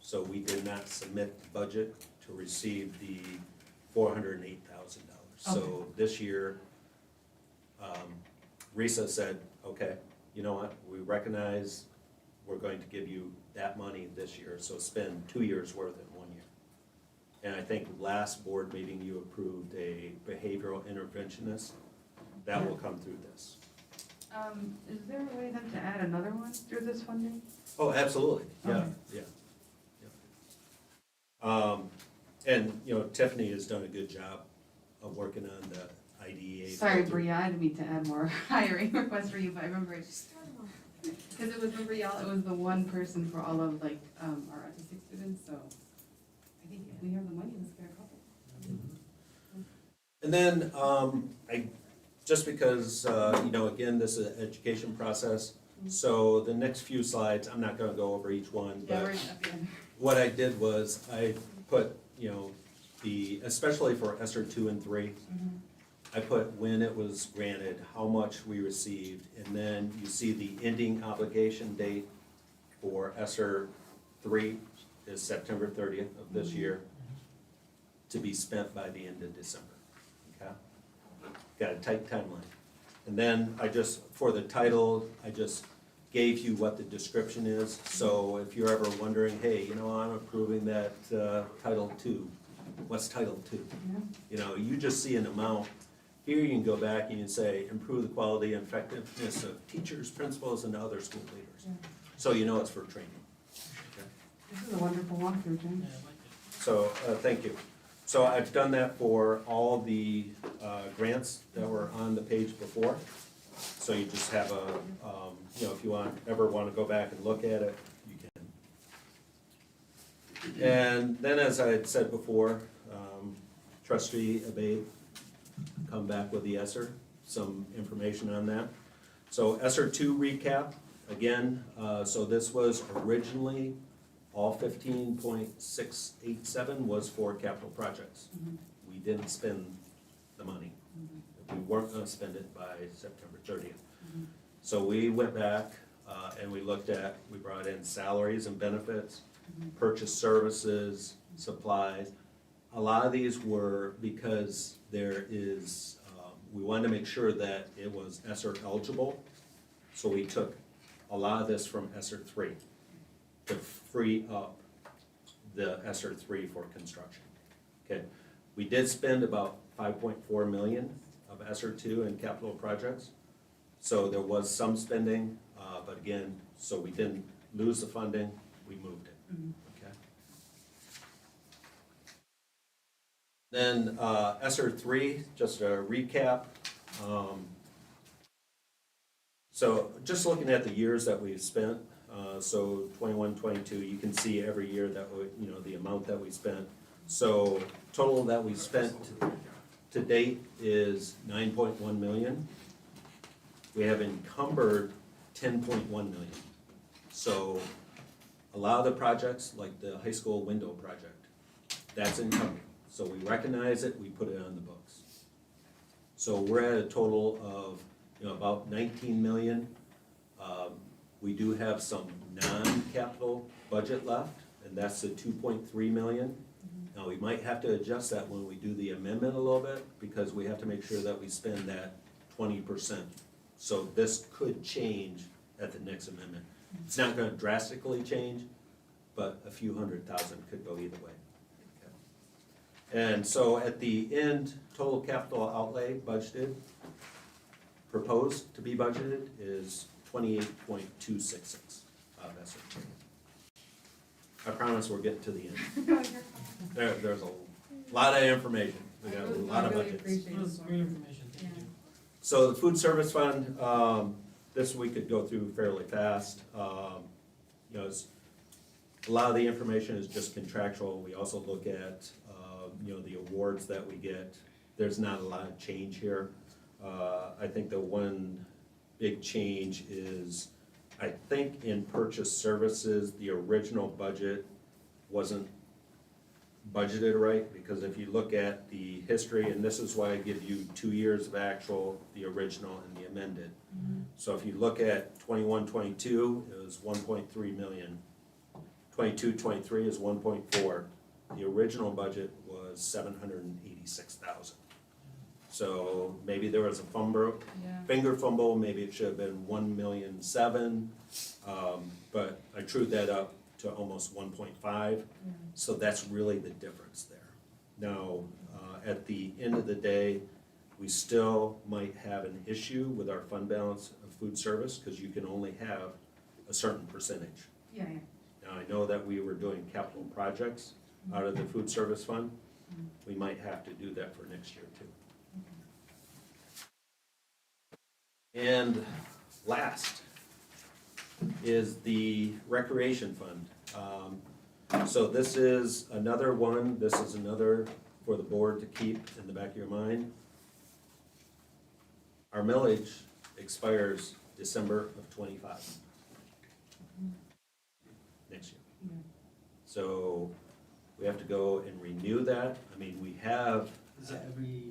[SPEAKER 9] So we did not submit the budget to receive the $408,000. So this year, RISA said, okay, you know what, we recognize we're going to give you that money this year, so spend 2 years' worth in 1 year. And I think last board meeting, you approved a behavioral interventionist. That will come through this.
[SPEAKER 2] Is there a way then to add another one through this funding?
[SPEAKER 9] Oh, absolutely, yeah,
[SPEAKER 2] Okay.
[SPEAKER 9] yeah. And, Tiffany has done a good job of working on the IDEA.
[SPEAKER 2] Sorry, Bria, I didn't mean to add more hiring requests for you, but I remember it. Because it was, remember y'all, it was the one person for all of our autistic students, so I think if we have the money, let's get a couple.
[SPEAKER 9] And then, just because, again, this is an education process, so the next few slides, I'm not gonna go over each one,
[SPEAKER 2] Yeah,
[SPEAKER 9] but
[SPEAKER 2] we're at the end.
[SPEAKER 9] what I did was I put, especially for ESSER 2 and 3, I put when it was granted, how much we received, and then you see the ending obligation date for ESSER 3 is September 30th of this year, to be spent by the end of December, okay? Got a tight timeline. And then for the title, I just gave you what the description is, so if you're ever wondering, hey, I'm approving that Title II, what's Title II? You just see an amount. Here you can go back and you can say, improve the quality and effectiveness of teachers, principals, and other school leaders.
[SPEAKER 2] Yeah.
[SPEAKER 9] So it's for training.
[SPEAKER 2] This is a wonderful walkthrough, Jim.
[SPEAKER 1] Yeah, I like it.
[SPEAKER 9] So, thank you. So I've done that for all the grants that were on the page before. So you just have if you ever want to go back and look at it, you can. And then, as I had said before, trustee Abate come back with the ESSER, some information on that. So ESSER 2 recap, again, so this was originally all 15.687 was for capital projects.
[SPEAKER 2] Mhm.
[SPEAKER 9] We didn't spend the money. We weren't gonna spend it by September 30th.
[SPEAKER 2] Mhm.
[SPEAKER 9] So we went back and we looked at, we brought in salaries and benefits, purchase services, supplies. A lot of these were because there is, we wanted to make sure that it was ESSER eligible. So we took a lot of this from ESSER 3 to free up the ESSER 3 for construction. Okay, we did spend about 5.4 million of ESSER 2 in capital projects. So there was some spending, but again, so we didn't lose the funding, we moved it,
[SPEAKER 2] Mhm.
[SPEAKER 9] okay? Then ESSER 3, just a recap. So just looking at the years that we've spent, so 21, 22, you can see every year that we, you know, the amount that we spent. So total that we spent to date is 9.1 million. We have encumbered 10.1 million. So a lot of the projects, like the high school window project, that's encumbered. So we recognize it, we put it on the books. So we're at a total of, you know, about 19 million. We do have some non-capital budget left, and that's the 2.3 million. Now, we might have to adjust that when we do the amendment a little bit, because we have to make sure that we spend that 20%. So this could change at the next amendment. It's not gonna drastically change, but a few $100,000 could go either way. Okay. And so at the end, total capital outlay budgeted, proposed to be budgeted is 28.266 of ESSER. I promise we're getting to the end. There's a lot of information. We got a lot of budgets.
[SPEAKER 1] That was great information, thank you.
[SPEAKER 9] So the food service fund, this we could go through fairly fast. You know, a lot of the information is just contractual. We also look at, you know, the awards that we get. There's not a lot of change here. I think the one big change is, I think in purchase services, the original budget wasn't budgeted right, because if you look at the history, and this is why I give you 2 years of actual, the original and the amended. So if you look at 21, 22, it was 1.3 million. 22, 23 is 1.4. The original budget was 786,000. So maybe there was a finger fumble, maybe it should have been 1,000,007, but I trued that up to almost 1.5, so that's really the difference there. Now, at the end of the day, we still might have an issue with our fund balance of food service, because you can only have a certain percentage.
[SPEAKER 2] Yeah.
[SPEAKER 9] Now, I know that we were doing capital projects out of the food service fund. We might have to do that for next year too. And last is the recreation fund. So this is another one, this is another for the board to keep in the back of your mind. Our millage expires December of 25. Next year. So we have to go and renew that. I mean, we have,
[SPEAKER 3] Is that every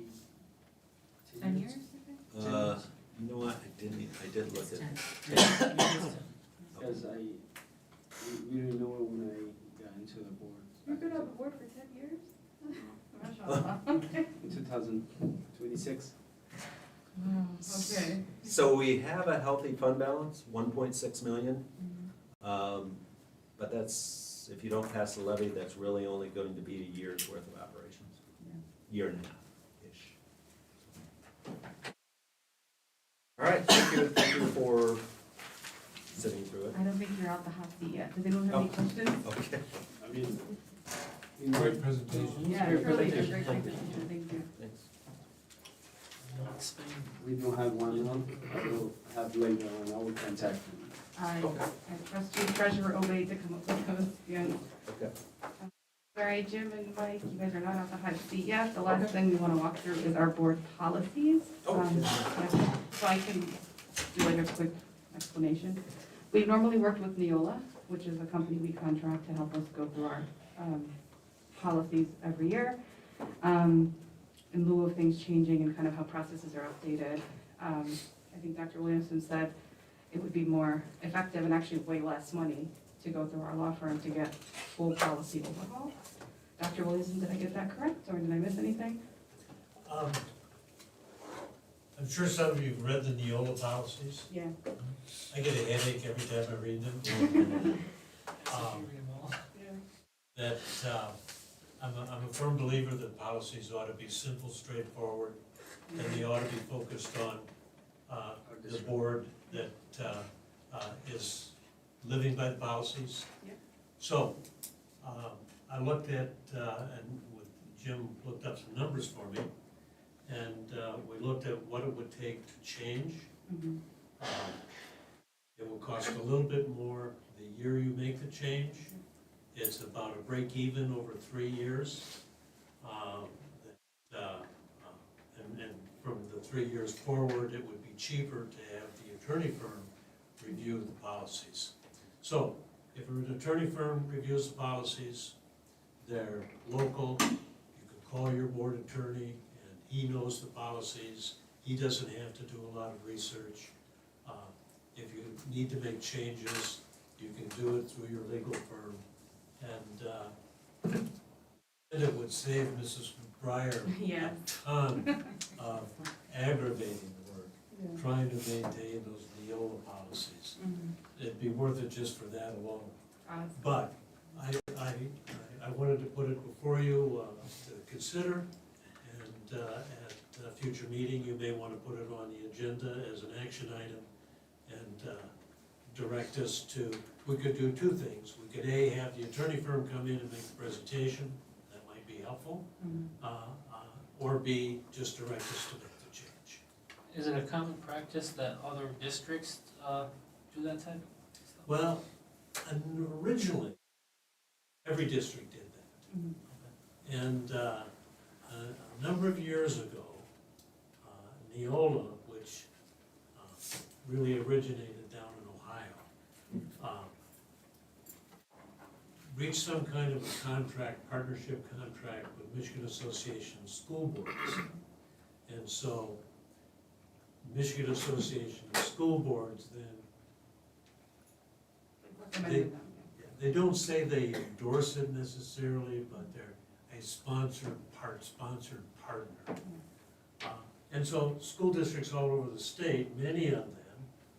[SPEAKER 2] 10 years, I think?
[SPEAKER 9] you know what, I did look at it.
[SPEAKER 6] Because we didn't know it when I got into the board.
[SPEAKER 2] You've been on the board for 10 years? Mashallah. Okay.
[SPEAKER 6] In 2026.
[SPEAKER 2] Okay.
[SPEAKER 9] So we have a healthy fund balance, 1.6 million. But that's, if you don't pass the levy, that's really only going to be a year's worth of operations. Year and a half-ish. All right, thank you for sitting through it.
[SPEAKER 2] I don't think you're out the hot seat yet. Does anyone have any questions?
[SPEAKER 9] Okay.
[SPEAKER 6] I mean,
[SPEAKER 10] Great presentation.
[SPEAKER 2] Yeah,
[SPEAKER 9] Great
[SPEAKER 2] really,
[SPEAKER 9] presentation.
[SPEAKER 2] great
[SPEAKER 9] Thank you.
[SPEAKER 2] presentation, thank you.
[SPEAKER 9] Thanks.
[SPEAKER 6] we don't have one now. I will have later on. I will contact you.
[SPEAKER 2] I trust you, Treasurer Obey, to come up with those, yeah.
[SPEAKER 9] Okay.
[SPEAKER 2] All right, Jim and Mike, you guys are not out the hot seat yet. The last thing we want to walk through is our board policies.
[SPEAKER 9] Oh,
[SPEAKER 2] Yeah, so I can do like a quick explanation. We've normally worked with Neola which is a company we contract to help us go through our policies every year. In lieu of things changing and kind of how processes are updated, I think Dr. Williamson said it would be more effective and actually way less money to go through our law firm to get full policy overhaul. Dr. Williamson, did I get that correct, or did I miss anything?
[SPEAKER 7] I'm sure some of you have read the Neola policies.
[SPEAKER 2] Yeah.
[SPEAKER 7] I get a headache every time I read them. That, I'm a firm believer that policies ought to be simple, straightforward, and they ought to be focused on the board that is living by the policies.
[SPEAKER 2] Yeah.
[SPEAKER 7] So, I looked at, and Jim looked up some numbers for me, and we looked at what it would take to change.
[SPEAKER 2] Mhm.
[SPEAKER 7] It will cost a little bit more the year you make the change. It's about a break even over 3 years. And from the 3 years forward, it would be cheaper to have the attorney firm review the policies. So if an attorney firm reviews the policies, they're local, you can call your board attorney and he knows the policies. He doesn't have to do a lot of research. If you need to make changes, you can do it through your legal firm. And it would save Mrs. Breyer
[SPEAKER 2] Yeah.
[SPEAKER 7] a ton of aggravating work, trying to maintain those Neola policies. It'd be worth it just for that alone. But I wanted to put it before you to consider, and at a future meeting, you may want to put it on the agenda as an action item and direct us to, we could do two things. We could A, have the attorney firm come in and make the presentation, that might be helpful, or B, just direct us to make the change.
[SPEAKER 1] Is it a common practice that other districts do that type of stuff?
[SPEAKER 7] Well, originally, every district did that. And a number of years ago, Neola, which really originated down in Ohio, reached some kind of a partnership contract with Michigan Association of School Boards. And so Michigan Association of School Boards then, they don't say they endorse it necessarily, but they're a sponsored partner. And so school districts all over the state, many of them,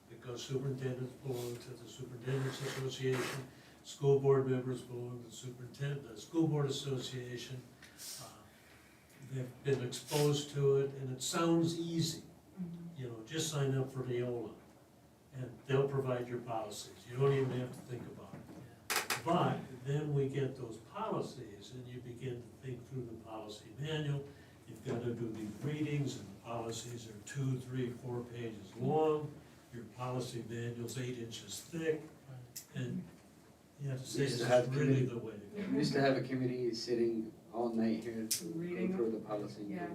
[SPEAKER 7] because superintendents belong to the Superintendent's Association, school board members belong to the School Board Association. They've been exposed to it, and it sounds easy. You know, just sign up for Neola, and they'll provide your policies. You don't even have to think about it. But then we get those policies, and you begin to think through the policy manual. You've got to do these readings, and the policies are 2, 3, 4 pages long. Your policy manual's 8 inches thick, and you have to say, this is really the way to go.
[SPEAKER 6] We used to have a committee sitting all night here to go
[SPEAKER 2] Reading.
[SPEAKER 6] through the policy.
[SPEAKER 2] Yeah.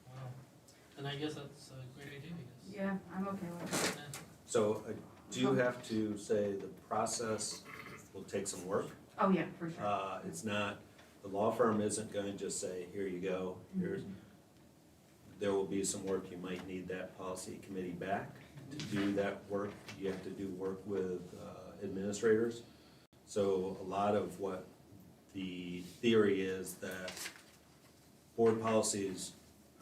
[SPEAKER 1] Wow. And I guess that's a great idea, I guess.
[SPEAKER 2] Yeah, I'm okay with it.
[SPEAKER 1] Yeah.
[SPEAKER 9] So do you have to say the process will take some work?
[SPEAKER 2] Oh, yeah, for sure.
[SPEAKER 9] It's not, the law firm isn't going to just say, here you go, there will be some work, you might need that policy committee back to do that work. You have to do work with administrators. So a lot of what the theory is that board policies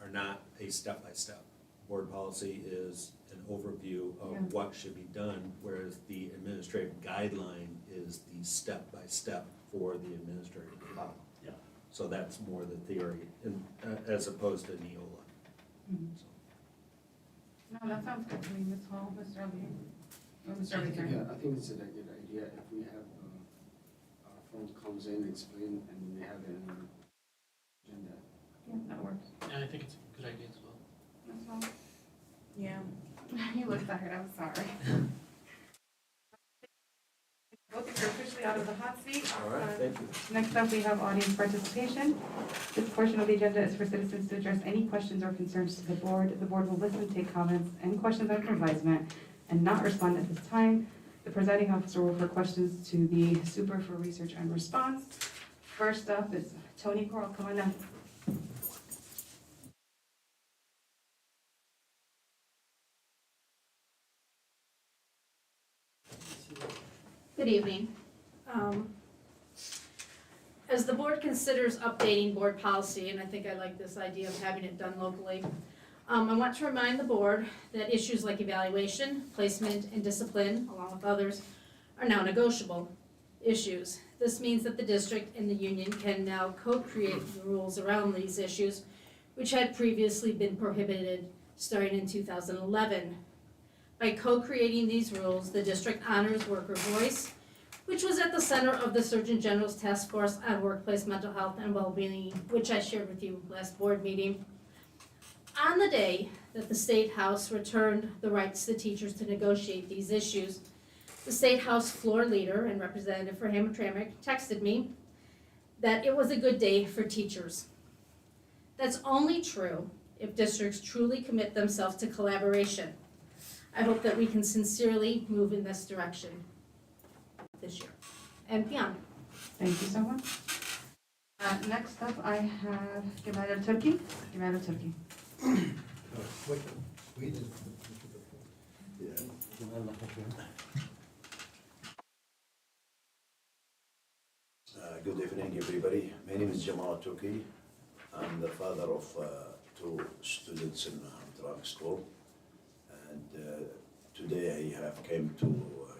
[SPEAKER 9] are not a step-by-step. Board policy is an overview of what should be done, whereas the administrative guideline is the step-by-step for the administrator to follow.
[SPEAKER 7] Yeah.
[SPEAKER 9] So that's more the theory, as opposed to Neola. So.
[SPEAKER 2] No, that sounds good to me, Ms. Hall, Mr. Lee. Or Mr.
[SPEAKER 6] Yeah,
[SPEAKER 2] Lee.
[SPEAKER 6] I think it's a good idea if we have our firm comes in, explain, and we have it in our agenda.
[SPEAKER 2] Yeah, that works.
[SPEAKER 1] Yeah, I think it's a good idea as well.
[SPEAKER 2] Ms. Hall?
[SPEAKER 8] Yeah.
[SPEAKER 2] You look tired, I'm sorry. Both of you are officially out of the hot seat.
[SPEAKER 9] All right, thank you.
[SPEAKER 2] Next up, we have audience participation. This portion of the agenda is for citizens to address any questions or concerns to the board. The board will listen, take comments and questions under advisement, and not respond at this time. The presiding officer will refer questions to the super for research and response. First up is Tony Coral, come on up.
[SPEAKER 12] Good evening. As the board considers updating board policy, and I think I like this idea of having it done locally, I want to remind the board that issues like evaluation, placement, and discipline, along with others, are now negotiable issues. This means that the district and the union can now co-create the rules around these issues, which had previously been prohibited starting in 2011. By co-creating these rules, the district honors worker voice, which was at the center of the Surgeon General's Task Force on Workplace Mental Health and Wellbeing, which I shared with you last board meeting. On the day that the State House returned the rights to teachers to negotiate these issues, the State House floor leader and representative for Hamtramck texted me that it was a good day for teachers. That's only true if districts truly commit themselves to collaboration. I hope that we can sincerely move in this direction this year and beyond.
[SPEAKER 2] Thank you so much. Next up, I have Gemal Turki. Gemal Turki.
[SPEAKER 13] Good evening, everybody. My name is Jamal Turki. I'm the father of two students in Hamtramck school. And today I have came to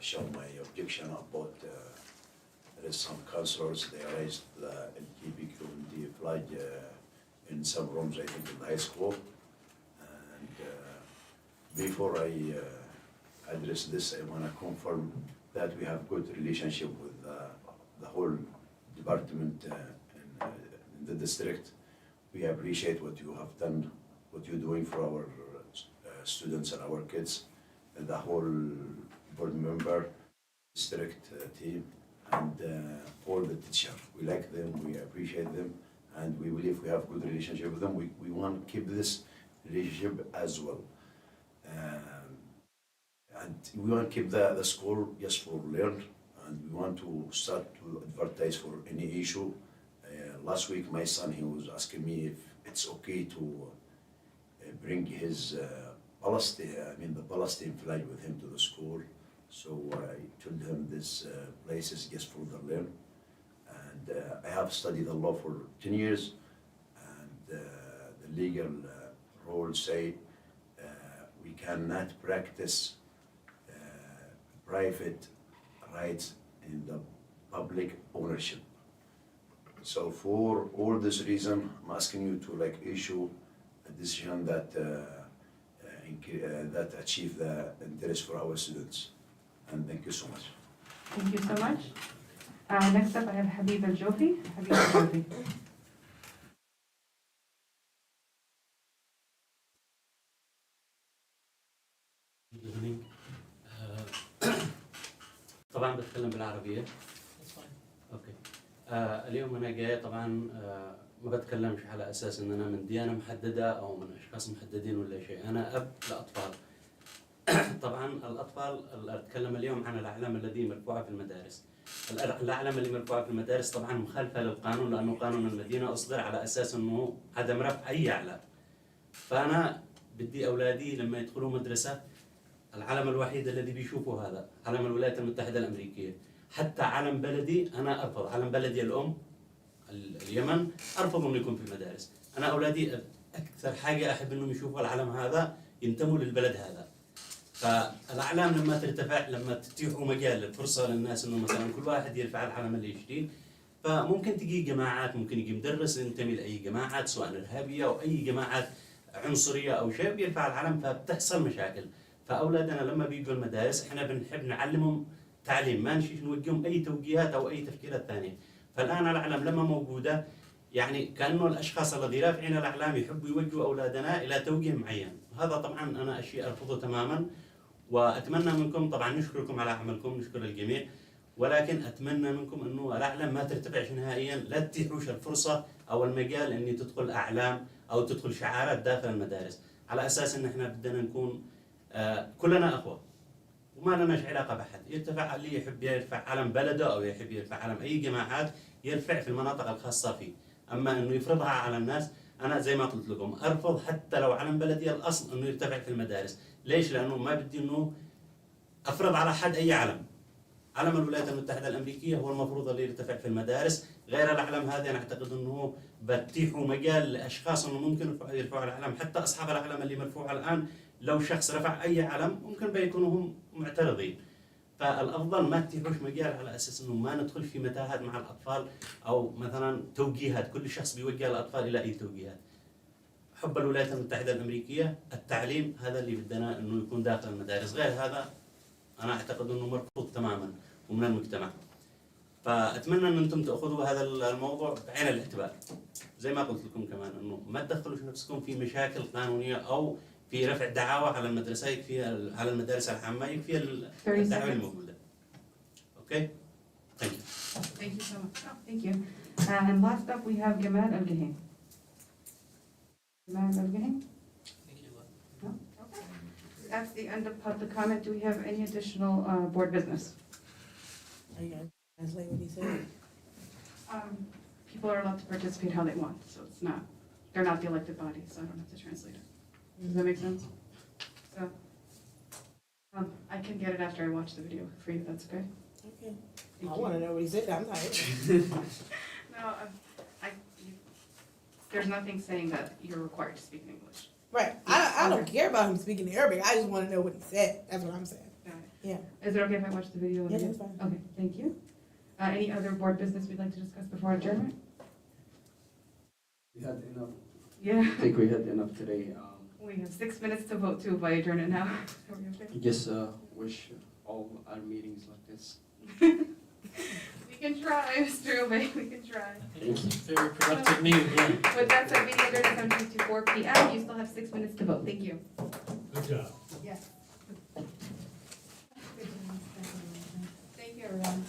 [SPEAKER 13] show my objection about there is some counselors, they raised the LGBTQ and the flag in some rooms, I think in the high school. And before I address this, I want to confirm that we have good relationship with the whole department in the district. We appreciate what you have done, what you're doing for our students and our kids, and the whole board member, district team, and all the teachers. We like them, we appreciate them, and we believe we have good relationship with them. We want to keep this relationship as well. And we want to keep the school just for learn, and we want to start to advertise for any issue. Last week, my son, he was asking me if it's okay to bring his the Palestine flag with him to the school. So I told him this place is just for the learn. And I have studied the law for 10 years, and the legal rules say we cannot practice private rights in the public ownership. So for all this reason, I'm asking you to issue a decision that that achieve the interest for our students. And thank you so much.
[SPEAKER 2] Thank you so much. Next up, I have Habib Al-Jofi. Habib Al-Jofi.
[SPEAKER 14] طبعا بتكلم بالعربية. اوكي. اليوم انا جاي طبعا ما بتكلمش على اساس ان انا من ديانة محددة او من اشخاص محددين ولا شيء، انا اب لاطفال. طبعا الاطفال اتكلم اليوم عن الاعلام الذي مرفوعة في المدارس. الاعلام اللي مرفوعة في المدارس طبعا مخالفة للقانون، لانه قانون المدينة اصدر على اساس انه عدم رفع اي اعلام. فانا بدي اولادي لما يدخلوا مدرسة العلم الوحيد الذي بيشوفوا هذا علم الولايات المتحدة الأمريكية. حتى علم بلدي أنا أرفض، علم بلدي الأم اليمن أرفض إنه يكون في المدارس. أنا أولادي أكثر حاجة أحب إنهم يشوفوا العلم هذا ينتموا للبلد هذا. فالأعلام لما ترتفع، لما تتيحوا مجال فرصة للناس إنه مثلا كل واحد يرفع العلم اللي يشتيه، فممكن تجي جماعات، ممكن يجي مدرس ينتمي لأي جماعات سواء إرهابية أو أي جماعات عنصرية أو شيء بيرفع العلم، فبتحصل مشاكل. فأولادنا لما بيجوا المدارس إحنا بنحب نعلمهم تعليم، ما نشيش نوجههم أي توجيهات أو أي تفكيرات ثانية. فالآن الأعلام لما موجودة يعني كأنه الأشخاص الذين رافعين الأعلام يحبوا يوجهوا أولادنا إلى توجيه معين. هذا طبعا أنا أشياء أرفضه تماما، وأتمنى منكم طبعا نشكركم على عملكم، نشكر الجميع، ولكن أتمنى منكم إنه الأعلام ما ترتفعش نهائيا، لا تتيحوش الفرصة أو المجال إني تدخل أعلام أو تدخل شعارات داخل المدارس، على أساس إن إحنا بدنا نكون كلنا أخوة، وما لناش علاقة بحد. يرتفع اللي يحب يرفع علم بلده أو يحب يرفع علم أي جماعات يرفع في المناطق الخاصة فيه. أما إنه يفرضها على الناس، أنا زي ما قلت لكم أرفض حتى لو علم بلدي الأصل إنه يرتفع في المدارس. ليش؟ لأنه ما بدي إنه أفرض على حد أي علم. علم الولايات المتحدة الأمريكية هو المفروض اللي يرتفع في المدارس، غير الأعلام هذه أنا أعتقد أنه بتيحوا مجال لأشخاص أنه ممكن يرفعوا العلم. حتى أصحاب الأعلام اللي مرفوعة الآن لو شخص رفع أي علم ممكن بيكونوا هم معترضين. فالأفضل ما تتيحوش مجال على أساس أنه ما ندخل في متاهات مع الأطفال، أو مثلا توجيهات كل شخص بيوجه الأطفال إلى أي توجيهات. حب الولايات المتحدة الأمريكية التعليم هذا اللي بدنا أنه يكون داخل المدارس، غير هذا أنا أعتقد أنه مرفوض تماما ومن المجتمع. فأتمنى أن أنتم تأخذوا هذا الموضوع بعين الاعتبار. زي ما قلت لكم كمان أنه ما تدخلوش نفسكم في مشاكل قانونية أو في رفع دعاوى على المدرسة، يكفي على المدارس العامة، يكفي الدعوة الموجودة. Okay? Thank you.
[SPEAKER 2] Thank you so much. Oh, thank you. And last up, we have Gamal Al-Gahin. Gamal Al-Gahin?
[SPEAKER 1] Thank you.
[SPEAKER 2] No? Okay. That's the end of public comment. Do we have any additional board business?
[SPEAKER 8] Are you gonna translate what he said?
[SPEAKER 2] People are allowed to participate how they want, so it's not, they're not the elected body, so I don't have to translate it. Does that make sense? So, I can get it after I watch the video for you, that's okay?
[SPEAKER 8] Okay.
[SPEAKER 2] Thank
[SPEAKER 8] I
[SPEAKER 2] you.
[SPEAKER 8] wanna know what he said, I'm tired.
[SPEAKER 2] No, there's nothing saying that you're required to speak in English.
[SPEAKER 8] Right, I don't care about him speaking Arabic, I just wanna know what he said, that's what I'm saying.
[SPEAKER 2] Got it.
[SPEAKER 8] Yeah.
[SPEAKER 2] Is it okay if I watch the video?
[SPEAKER 8] Yeah, that's fine.
[SPEAKER 2] Okay, thank you. Any other board business we'd like to discuss before adjournment?
[SPEAKER 6] We had enough.
[SPEAKER 2] Yeah,
[SPEAKER 6] I think we had enough today.
[SPEAKER 2] we have 6 minutes to vote too if I adjourn it now. Are we okay?
[SPEAKER 6] I guess wish all our meetings like this.
[SPEAKER 2] We can try, Mr. Obey, we can try.
[SPEAKER 1] I think it's a very productive meeting, yeah.
[SPEAKER 2] With that said, meeting adjourned at 7:54 p.m. You still have 6 minutes to vote. Thank you.
[SPEAKER 7] Good job.
[SPEAKER 2] Yes. Thank you, everyone.